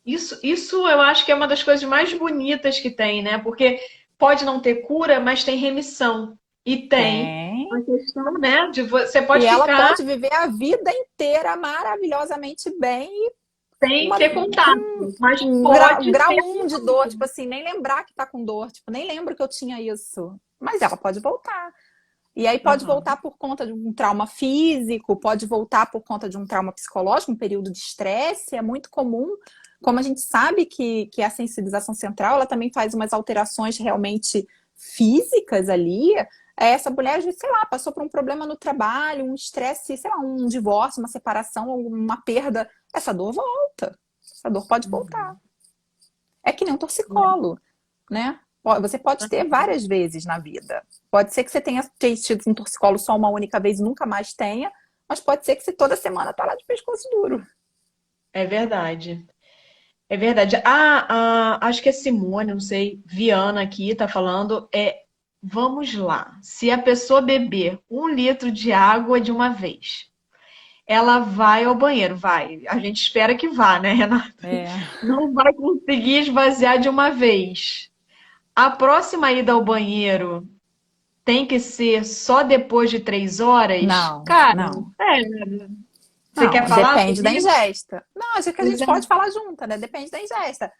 Isso eu acho que é uma das coisas mais bonitas que tem, né? Porque pode não ter cura, mas tem remissão. E tem
Tem.
a questão, né? De você
E
pode
ela
ficar
pode viver a vida inteira maravilhosamente bem e
sem ter
com
contato, mas
um
pode
grau
ter
1 de dor, tipo assim, nem lembrar que tá com dor, tipo, nem lembro que eu tinha isso. Mas ela pode voltar. E aí pode
Aham.
voltar por conta de um trauma físico, pode voltar por conta de um trauma psicológico, um período de estresse, é muito comum. Como a gente sabe que a sensibilização central, ela também faz umas alterações realmente físicas ali. Essa mulher, sei lá, passou por um problema no trabalho, um estresse, sei lá, um divórcio, uma separação, uma perda. Essa dor volta. Essa dor pode voltar. É que nem um torcicolo, né? Você pode ter várias vezes na vida. Pode ser que você tenha tido um torcicolo só uma única vez e nunca mais tenha, mas pode ser que você toda semana tá lá de pescoço duro.
É verdade. É verdade. Acho que é Simone, não sei, Viana aqui tá falando. Vamos lá. Se a pessoa beber 1 litro de água de uma vez, ela vai ao banheiro, vai. A gente espera que vá, né, Renata?
É.
Não vai conseguir esvaziar de uma vez. A próxima ida ao banheiro tem que ser só depois de 3 horas?
Não,
Cara,
não.
você quer
Não,
falar
depende da
sobre isso?
ingesta. Não, acho que a gente pode falar junta, né? Depende da ingesta.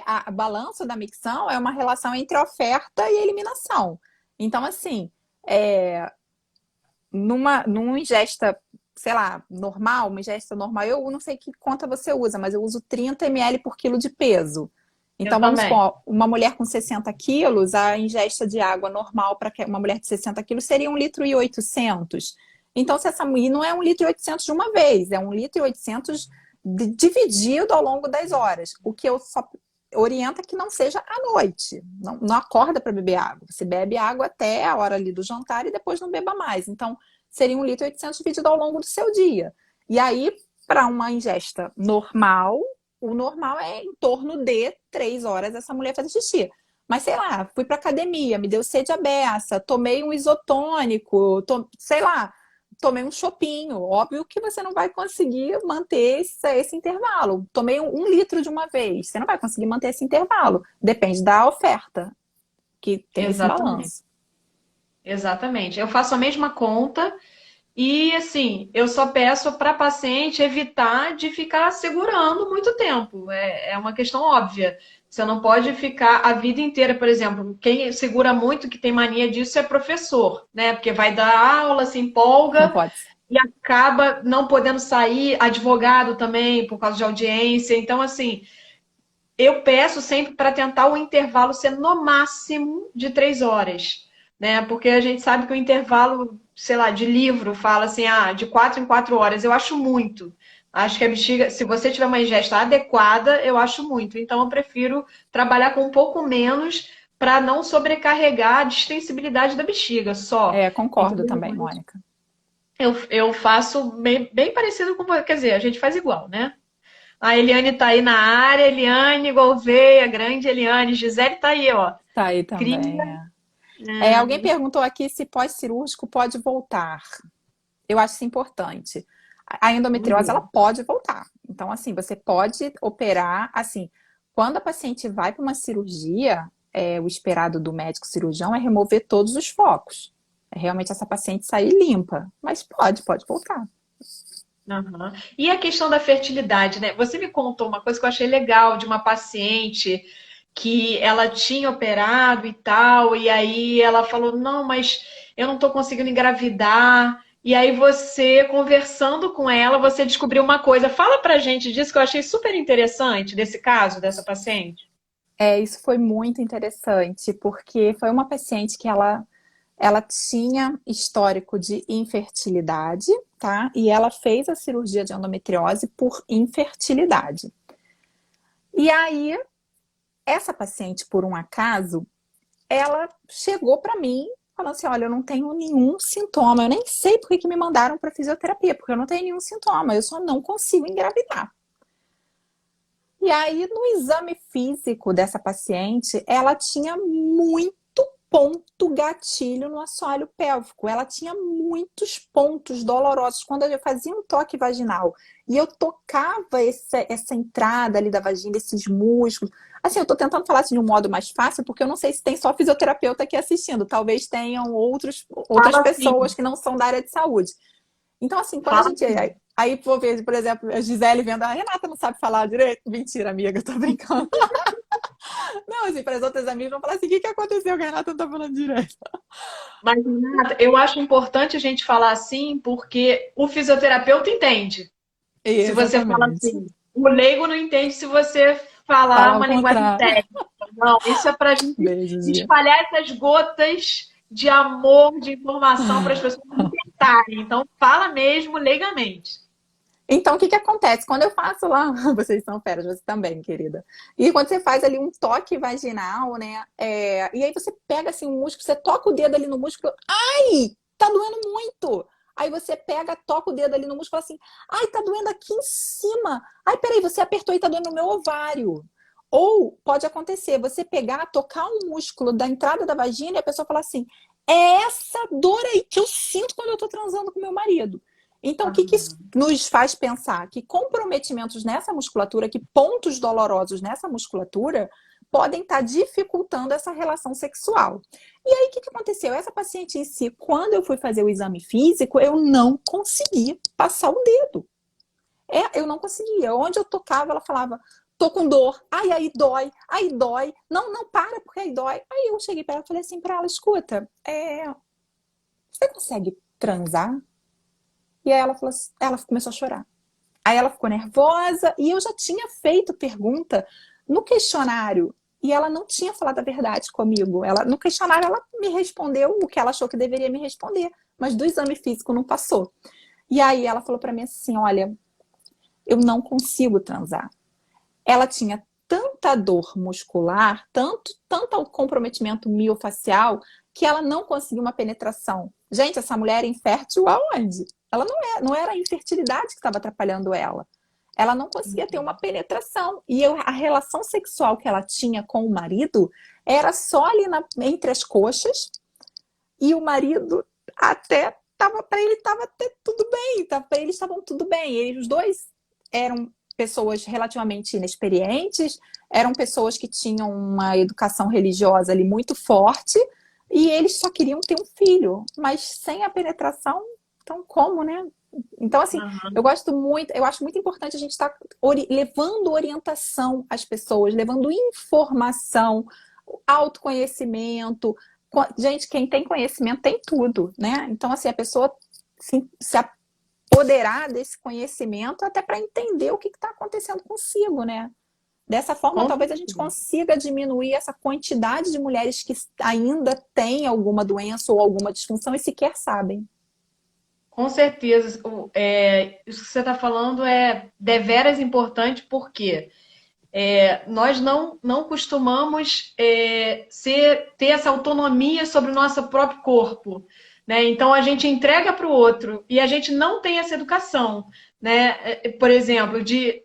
A balança da micção é uma relação entre oferta e eliminação. Então, assim, numa ingesta, sei lá, normal, uma ingesta normal, eu não sei que conta você usa, mas eu uso 30 ml por quilo de peso.
Eu
Então, vamos
também.
supor, uma mulher com 60 quilos, a ingesta de água normal para uma mulher de 60 quilos seria 1,8 litro. Então, se essa e não é 1,8 litro de uma vez, é 1,8 litro dividido ao longo das horas. O que eu só oriento é que não seja à noite. Não acorda para beber água. Você bebe água até a hora ali do jantar e depois não beba mais. Então, seria 1,8 litro dividido ao longo do seu dia. E aí, para uma ingesta normal, o normal é em torno de 3 horas essa mulher fazer xixi. Mas sei lá, fui para academia, me deu sede à beça, tomei um isotônico, sei lá, tomei um chopinho. Óbvio que você não vai conseguir manter esse intervalo. Tomei 1 litro de uma vez, você não vai conseguir manter esse intervalo. Depende da oferta, que tem esse
Exatamente.
balanço.
Exatamente. Eu faço a mesma conta e, assim, eu só peço para paciente evitar de ficar segurando muito tempo. É uma questão óbvia. Você não pode ficar a vida inteira, por exemplo, quem segura muito, que tem mania disso, é professor, né? Porque vai dar aula, se
Não
empolga
pode.
e acaba não podendo sair, advogado também, por causa de audiência. Então, assim, eu peço sempre para tentar o intervalo ser no máximo de 3 horas, né? Porque a gente sabe que o intervalo, sei lá, de livro fala assim, de 4 em 4 horas. Eu acho muito. Acho que a bexiga, se você tiver uma ingesta adequada, eu acho muito. Então, eu prefiro trabalhar com um pouco menos para não sobrecarregar a distensibilidade da bexiga só.
É, concordo
Entendeu?
também, Mônica.
Eu faço bem parecido com você. Quer dizer, a gente faz igual, né? A Eliane tá aí na área, Eliane Gouveia, grande Eliane, Gisele tá aí, ó.
Tá aí
Cria.
também. Alguém perguntou aqui se pós-cirúrgico pode voltar. Eu acho isso importante. A endometriose, ela
Uhum.
pode voltar. Então, assim, você pode operar, assim, quando a paciente vai para uma cirurgia, o esperado do médico cirurgião é remover todos os focos. É realmente essa paciente sair limpa. Mas pode voltar.
Aham. E a questão da fertilidade, né? Você me contou uma coisa que eu achei legal de uma paciente que ela tinha operado e tal, e aí ela falou: não, mas eu não tô conseguindo engravidar. E aí você, conversando com ela, você descobriu uma coisa. Fala pra gente disso que eu achei super interessante, desse caso, dessa paciente.
Isso foi muito interessante, porque foi uma paciente que ela tinha histórico de infertilidade, tá? E ela fez a cirurgia de endometriose por infertilidade. E aí, essa paciente, por um acaso, ela chegou para mim falando assim: olha, eu não tenho nenhum sintoma, eu nem sei por que me mandaram para fisioterapia, porque eu não tenho nenhum sintoma, eu só não consigo engravidar. E aí, no exame físico dessa paciente, ela tinha muito ponto gatilho no assoalho pélvico. Ela tinha muitos pontos dolorosos. Quando eu fazia um toque vaginal e eu tocava essa entrada ali da vagina, esses músculos. Assim, eu tô tentando falar assim de um modo mais fácil, porque eu não sei se tem só fisioterapeuta aqui assistindo. Talvez tenham outras
Fala assim,
pessoas que não são da área de saúde. Então, assim, quando a
fala
gente.
assim.
Aí vou ver, por exemplo, a Gisele vendo, a Renata não sabe falar direito. Mentira, amiga, eu tô brincando. Não, assim, para as outras amigas vão falar assim: o que aconteceu? Que a Renata não tá falando direito.
Mas, Renata, eu acho importante a gente falar assim, porque o fisioterapeuta entende. Se você fala
Exatamente.
assim, o leigo não entende se você falar
Falar ao
uma linguagem
contrário.
técnica. Não, isso é para a gente
Beijo, Gia.
espalhar essas gotas de amor, de informação para as pessoas intentarem. Então, fala mesmo leigamente.
Então, o que que acontece? Quando eu faço lá, vocês são feras, você também, querida. E quando você faz ali um toque vaginal, né? E aí você pega assim um músculo, você toca o dedo ali no músculo, ai, tá doendo muito. Aí você pega, toca o dedo ali no músculo e fala assim, ai, tá doendo aqui em cima. Ai, peraí, você apertou e tá doendo no meu ovário. Ou pode acontecer, você pegar, tocar um músculo da entrada da vagina e a pessoa falar assim, é essa dor aí que eu sinto quando eu tô transando com meu marido. Então, o que que isso
Aham.
nos faz pensar? Que comprometimentos nessa musculatura, que pontos dolorosos nessa musculatura podem estar dificultando essa relação sexual. E aí, o que que aconteceu? Essa paciente em si, quando eu fui fazer o exame físico, eu não consegui passar o dedo. Eu não conseguia. Onde eu tocava, ela falava, tô com dor. Ai, aí dói. Aí dói. Não, não, para, porque aí dói. Aí eu cheguei para ela e falei assim para ela, escuta, você consegue transar? E aí ela começou a chorar. Aí ela ficou nervosa e eu já tinha feito pergunta no questionário e ela não tinha falado a verdade comigo. No questionário ela me respondeu o que ela achou que deveria me responder, mas do exame físico não passou. E aí ela falou para mim assim, olha, eu não consigo transar. Ela tinha tanta dor muscular, tanto comprometimento miofacial, que ela não conseguiu uma penetração. Gente, essa mulher é infértil aonde? Ela não era a infertilidade que estava atrapalhando ela. Ela não conseguia ter uma penetração. E a relação sexual que ela tinha com o marido era só ali entre as coxas. E o marido até para ele estava até tudo bem. Para eles estavam tudo bem. Os dois eram pessoas relativamente inexperientes, eram pessoas que tinham uma educação religiosa ali muito forte. E eles só queriam ter um filho. Mas sem a penetração, então como, né? Então, assim, eu acho muito importante a gente estar levando orientação às pessoas, levando informação, autoconhecimento. Gente, quem tem conhecimento tem tudo, né? Então, assim, a pessoa se apoderar desse conhecimento até para entender o que está acontecendo consigo, né? Dessa forma, talvez a gente consiga diminuir essa quantidade de mulheres que ainda têm alguma doença ou alguma disfunção e sequer sabem.
Com certeza. Isso que você está falando é deveras importante, porque nós não costumamos ter essa autonomia sobre o nosso próprio corpo. Né? Então, a gente entrega para o outro e a gente não tem essa educação. Né? Por exemplo,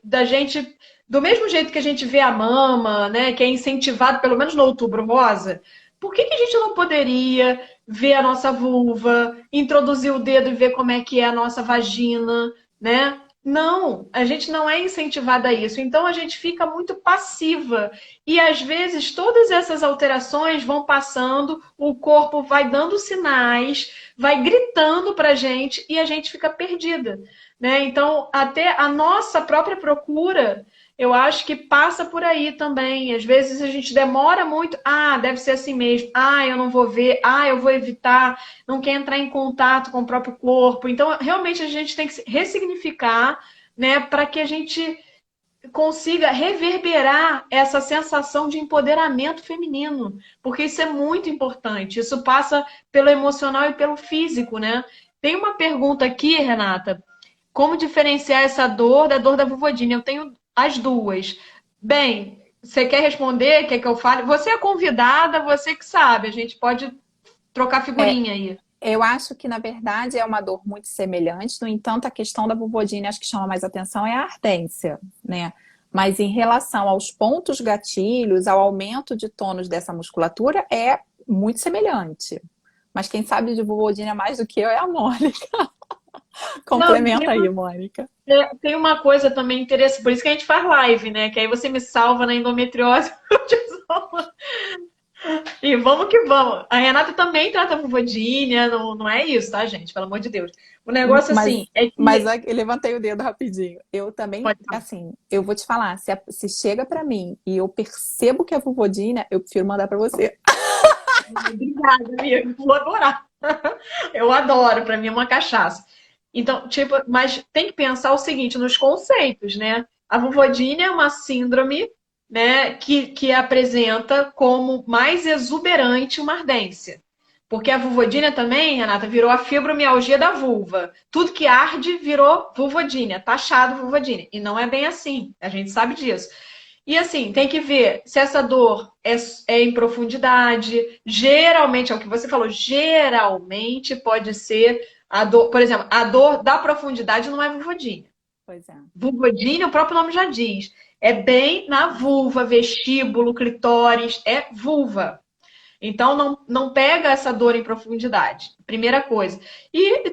da gente, do mesmo jeito que a gente vê a mama, né, que é incentivado, pelo menos no Outubro Rosa, por que a gente não poderia ver a nossa vulva, introduzir o dedo e ver como é que é a nossa vagina, né? Não, a gente não é incentivada a isso. Então a gente fica muito passiva. E às vezes todas essas alterações vão passando, o corpo vai dando sinais, vai gritando pra gente e a gente fica perdida, né? Então, até a nossa própria procura, eu acho que passa por aí também. Às vezes a gente demora muito. Ah, deve ser assim mesmo. Ah, eu não vou ver. Ah, eu vou evitar. Não quer entrar em contato com o próprio corpo. Então, realmente a gente tem que ressignificar, né, para que a gente consiga reverberar essa sensação de empoderamento feminino, porque isso é muito importante. Isso passa pelo emocional e pelo físico, né? Tem uma pergunta aqui, Renata. Como diferenciar essa dor da dor da vulvodine? Eu tenho as duas. Bem, você quer responder? Quer que eu fale? Você é convidada, você que sabe. A gente pode trocar figurinha aí.
Eu acho que, na verdade, é uma dor muito semelhante. No entanto, a questão da vulvodine, acho que chama mais atenção, é a ardência, né? Mas em relação aos pontos gatilhos, ao aumento de tônus dessa musculatura, é muito semelhante. Mas quem sabe de vulvodine mais do que eu é a Mônica. Complementa aí, Mônica.
Tem uma coisa também interessante, por isso que a gente faz live, né? Que aí você me salva na endometriose. E vamos que vamos. A Renata também trata vulvodínia, não é isso, tá, gente? Pelo amor de Deus. O negócio, assim, é que...
Mas eu levantei o dedo rapidinho. Eu também, assim, eu vou te falar, se chega pra mim e eu percebo que é vulvodínia, eu prefiro mandar pra você.
Obrigada, amiga. Vou adorar. Eu adoro, pra mim é uma cachaça. Então, tipo, mas tem que pensar o seguinte, nos conceitos, né? A vulvodínia é uma síndrome, né, que apresenta como mais exuberante uma ardência. Porque a vulvodínia também, Renata, virou a fibromialgia da vulva. Tudo que arde virou vulvodínia, taxado vulvodínia. E não é bem assim, a gente sabe disso. E assim, tem que ver se essa dor é em profundidade. Geralmente, é o que você falou, geralmente pode ser a dor, por exemplo, a dor da profundidade não é vulvodínia.
Pois é.
Vulvodínia, o próprio nome já diz. É bem na vulva, vestíbulo, clitóris, é vulva. Então, não pega essa dor em profundidade. Primeira coisa. E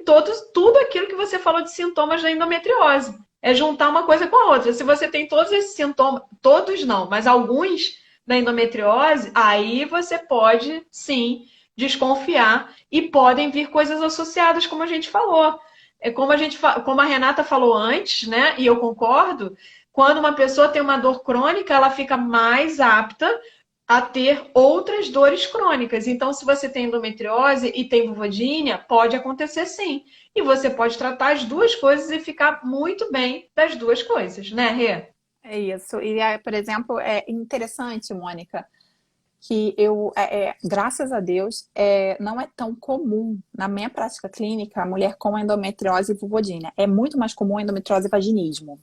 tudo aquilo que você falou de sintomas da endometriose. É juntar uma coisa com a outra. Se você tem todos esses sintomas, todos não, mas alguns da endometriose, aí você pode, sim, desconfiar e podem vir coisas associadas, como a gente falou. É como a Renata falou antes, né? E eu concordo, quando uma pessoa tem uma dor crônica, ela fica mais apta a ter outras dores crônicas. Então, se você tem endometriose e tem vulvodínia, pode acontecer sim. E você pode tratar as duas coisas e ficar muito bem das duas coisas, né, Rê?
É isso. E, por exemplo, é interessante, Mônica, que graças a Deus, não é tão comum na minha prática clínica a mulher com endometriose e vulvodínia. É muito mais comum a endometriose e vaginismo.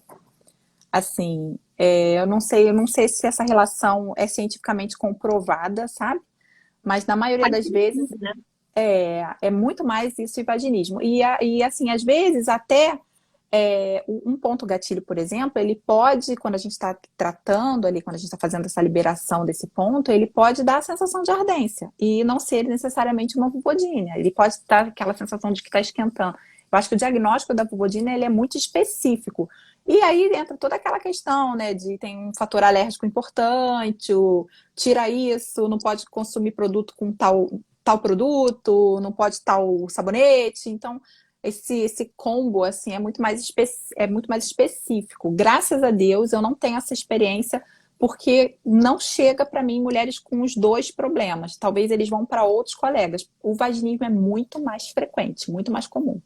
Assim, eu não sei se essa relação é cientificamente comprovada, sabe? Mas na maioria
Faz
das vezes
sentido, né?
é muito mais isso e vaginismo. E assim, às vezes até um ponto gatilho, por exemplo, ele pode, quando a gente está tratando ali, quando a gente está fazendo essa liberação desse ponto, ele pode dar a sensação de ardência e não ser necessariamente uma vulvodínia. Ele pode dar aquela sensação de que está esquentando. Eu acho que o diagnóstico da vulvodínia ele é muito específico. E aí entra toda aquela questão, né, de tem um fator alérgico importante, tira isso, não pode consumir produto com tal produto, não pode tal sabonete. Então, esse combo, assim, é muito mais específico. Graças a Deus, eu não tenho essa experiência, porque não chega para mim mulheres com os dois problemas. Talvez eles vão para outros colegas. O vaginismo é muito mais frequente, muito mais comum.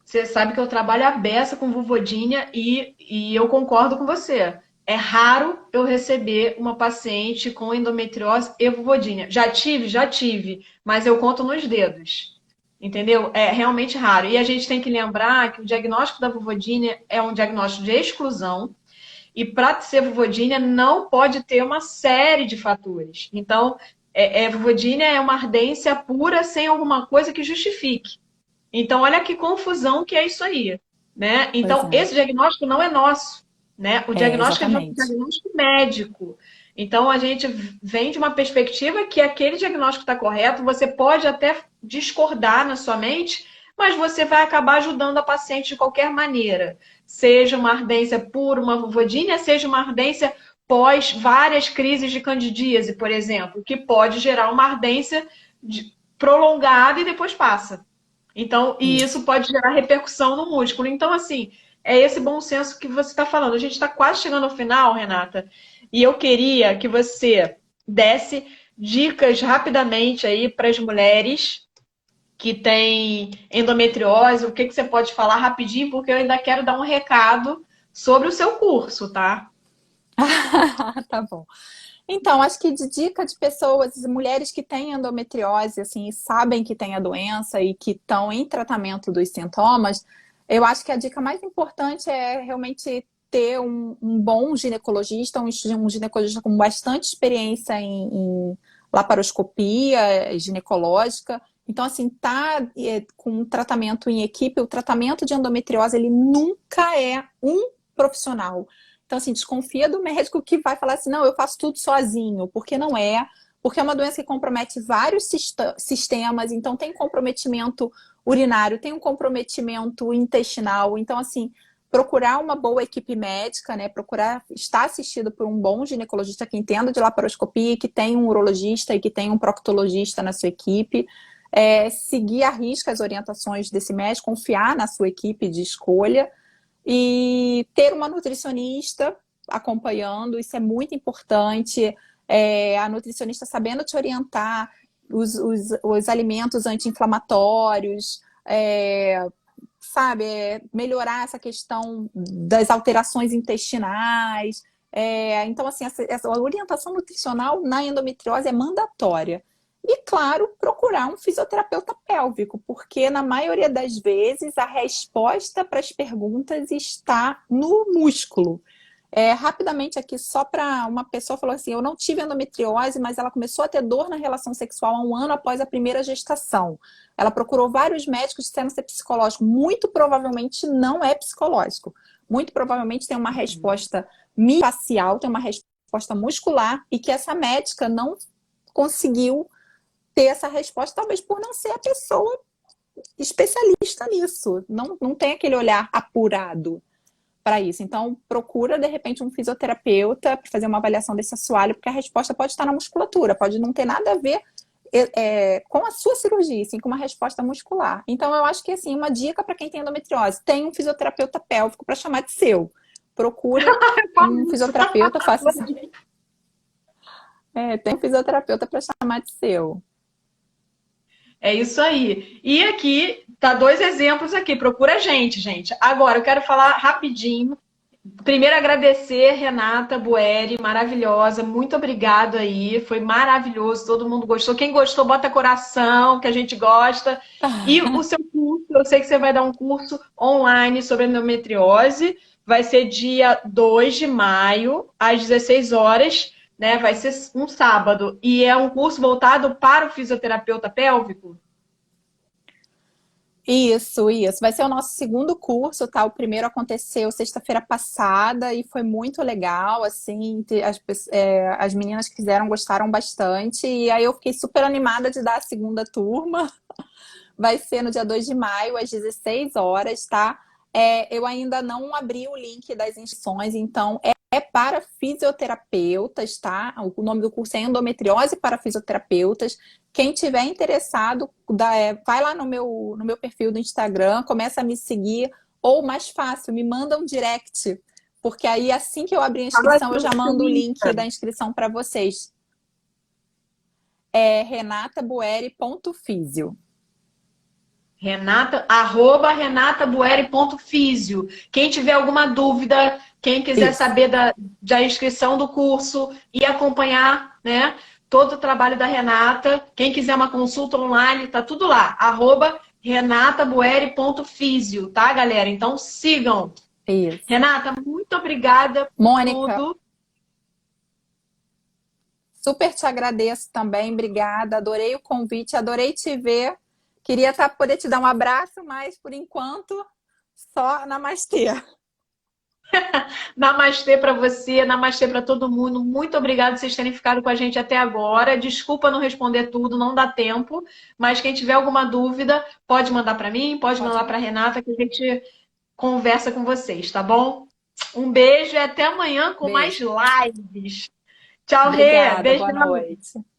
Você sabe que eu trabalho a beça com vulvodínia e eu concordo com você. É raro eu receber uma paciente com endometriose e vulvodínia. Já tive, mas eu conto nos dedos. Entendeu? É realmente raro. E a gente tem que lembrar que o diagnóstico da vulvodínia é um diagnóstico de exclusão. E para ser vulvodínia não pode ter uma série de fatores. Então, vulvodínia é uma ardência pura sem alguma coisa que justifique. Então, olha que confusão que é isso aí, né?
Pois
Então,
é.
esse diagnóstico não é nosso, né? O diagnóstico é de um
Exatamente.
diagnóstico médico. Então, a gente vem de uma perspectiva que aquele diagnóstico está correto, você pode até discordar na sua mente, mas você vai acabar ajudando a paciente de qualquer maneira. Seja uma ardência por uma vulvodínia, seja uma ardência pós várias crises de candidíase, por exemplo, que pode gerar uma ardência prolongada e depois passa. Então, e
Isso.
isso pode gerar repercussão no músculo. Então, assim, é esse bom senso que você está falando. A gente está quase chegando ao final, Renata, e eu queria que você desse dicas rapidamente aí para as mulheres que têm endometriose. O que que você pode falar rapidinho, porque eu ainda quero dar um recado sobre o seu curso, tá?
Tá bom. Então, acho que de dica de pessoas, mulheres que têm endometriose, assim, e sabem que tem a doença e que estão em tratamento dos sintomas, eu acho que a dica mais importante é realmente ter um bom ginecologista, um ginecologista com bastante experiência em laparoscopia ginecológica. Então, assim, com um tratamento em equipe, o tratamento de endometriose, ele nunca é um profissional. Então, assim, desconfia do médico que vai falar assim, não, eu faço tudo sozinho, porque não é, porque é uma doença que compromete vários sistemas, então tem comprometimento urinário, tem um comprometimento intestinal, então, assim, procurar uma boa equipe médica, né, procurar estar assistido por um bom ginecologista que entenda de laparoscopia, que tem um urologista e que tem um proctologista na sua equipe, seguir à risca as orientações desse médico, confiar na sua equipe de escolha, e ter uma nutricionista acompanhando, isso é muito importante. A nutricionista sabendo te orientar, os alimentos anti-inflamatórios, sabe, melhorar essa questão das alterações intestinais. Então, assim, essa orientação nutricional na endometriose é mandatória. E, claro, procurar um fisioterapeuta pélvico, porque na maioria das vezes a resposta para as perguntas está no músculo. Rapidamente aqui, só para uma pessoa falou assim, eu não tive endometriose, mas ela começou a ter dor na relação sexual há um ano após a primeira gestação. Ela procurou vários médicos disseram ser psicológico. Muito provavelmente não é psicológico. Muito provavelmente tem uma resposta miofascial, tem uma resposta muscular, e que essa médica não conseguiu ter essa resposta, talvez por não ser a pessoa especialista nisso. Não tem aquele olhar apurado para isso. Então, procura, de repente, um fisioterapeuta para fazer uma avaliação desse assoalho, porque a resposta pode estar na musculatura, pode não ter nada a ver com a sua cirurgia, sim, com uma resposta muscular. Então, eu acho que, assim, uma dica para quem tem endometriose, tem um fisioterapeuta pélvico para chamar de seu. Procura um fisioterapeuta, faça isso. É, tem um fisioterapeuta para chamar de seu.
É isso aí. E aqui, tá dois exemplos aqui. Procura a gente, gente. Agora, eu quero falar rapidinho. Primeiro, agradecer Renata Bueri, maravilhosa. Muito obrigado aí. Foi maravilhoso. Todo mundo gostou. Quem gostou, bota coração, que a gente gosta. E o seu curso, eu sei que você vai dar um curso online sobre endometriose. Vai ser dia 2 de maio, às 16 horas, né? Vai ser um sábado. E é um curso voltado para o fisioterapeuta pélvico.
Isso. Vai ser o nosso segundo curso, tá? O primeiro aconteceu sexta-feira passada e foi muito legal, assim, as meninas que fizeram gostaram bastante. E aí eu fiquei super animada de dar a segunda turma. Vai ser no dia 2 de maio, às 16 horas, tá? Eu ainda não abri o link das inscrições, então é para fisioterapeutas, tá? O nome do curso é Endometriose para Fisioterapeutas. Quem tiver interessado, vai lá no meu perfil do Instagram, começa a me seguir, ou mais fácil, me manda um direct, porque aí assim que eu abrir a
Fala
inscrição, eu já mando o link da inscrição para vocês. É renatabueri.fisio.
Renata.bueri.fisio. Quem tiver alguma dúvida, quem quiser
Isso.
saber da inscrição do curso e acompanhar, né, todo o trabalho da Renata, quem quiser uma consulta online, tá tudo lá. Renatabueri.fisio, tá, galera? Então sigam.
Isso.
Renata, muito obrigada por
Mônica,
tudo.
super te agradeço também, obrigada. Adorei o convite, adorei te ver. Queria poder te dar um abraço, mas por enquanto, só namastê.
Namastê para você, namastê para todo mundo. Muito obrigada por vocês terem ficado com a gente até agora. Desculpa não responder tudo, não dá tempo. Mas quem tiver alguma dúvida, pode mandar para mim, pode
Pode
mandar para a
mandar.
Renata, que a gente conversa com vocês, tá bom? Um beijo e até amanhã com mais
Beijo.
lives. Tchau, Rê.
Obrigada, boa
Beijão.
noite.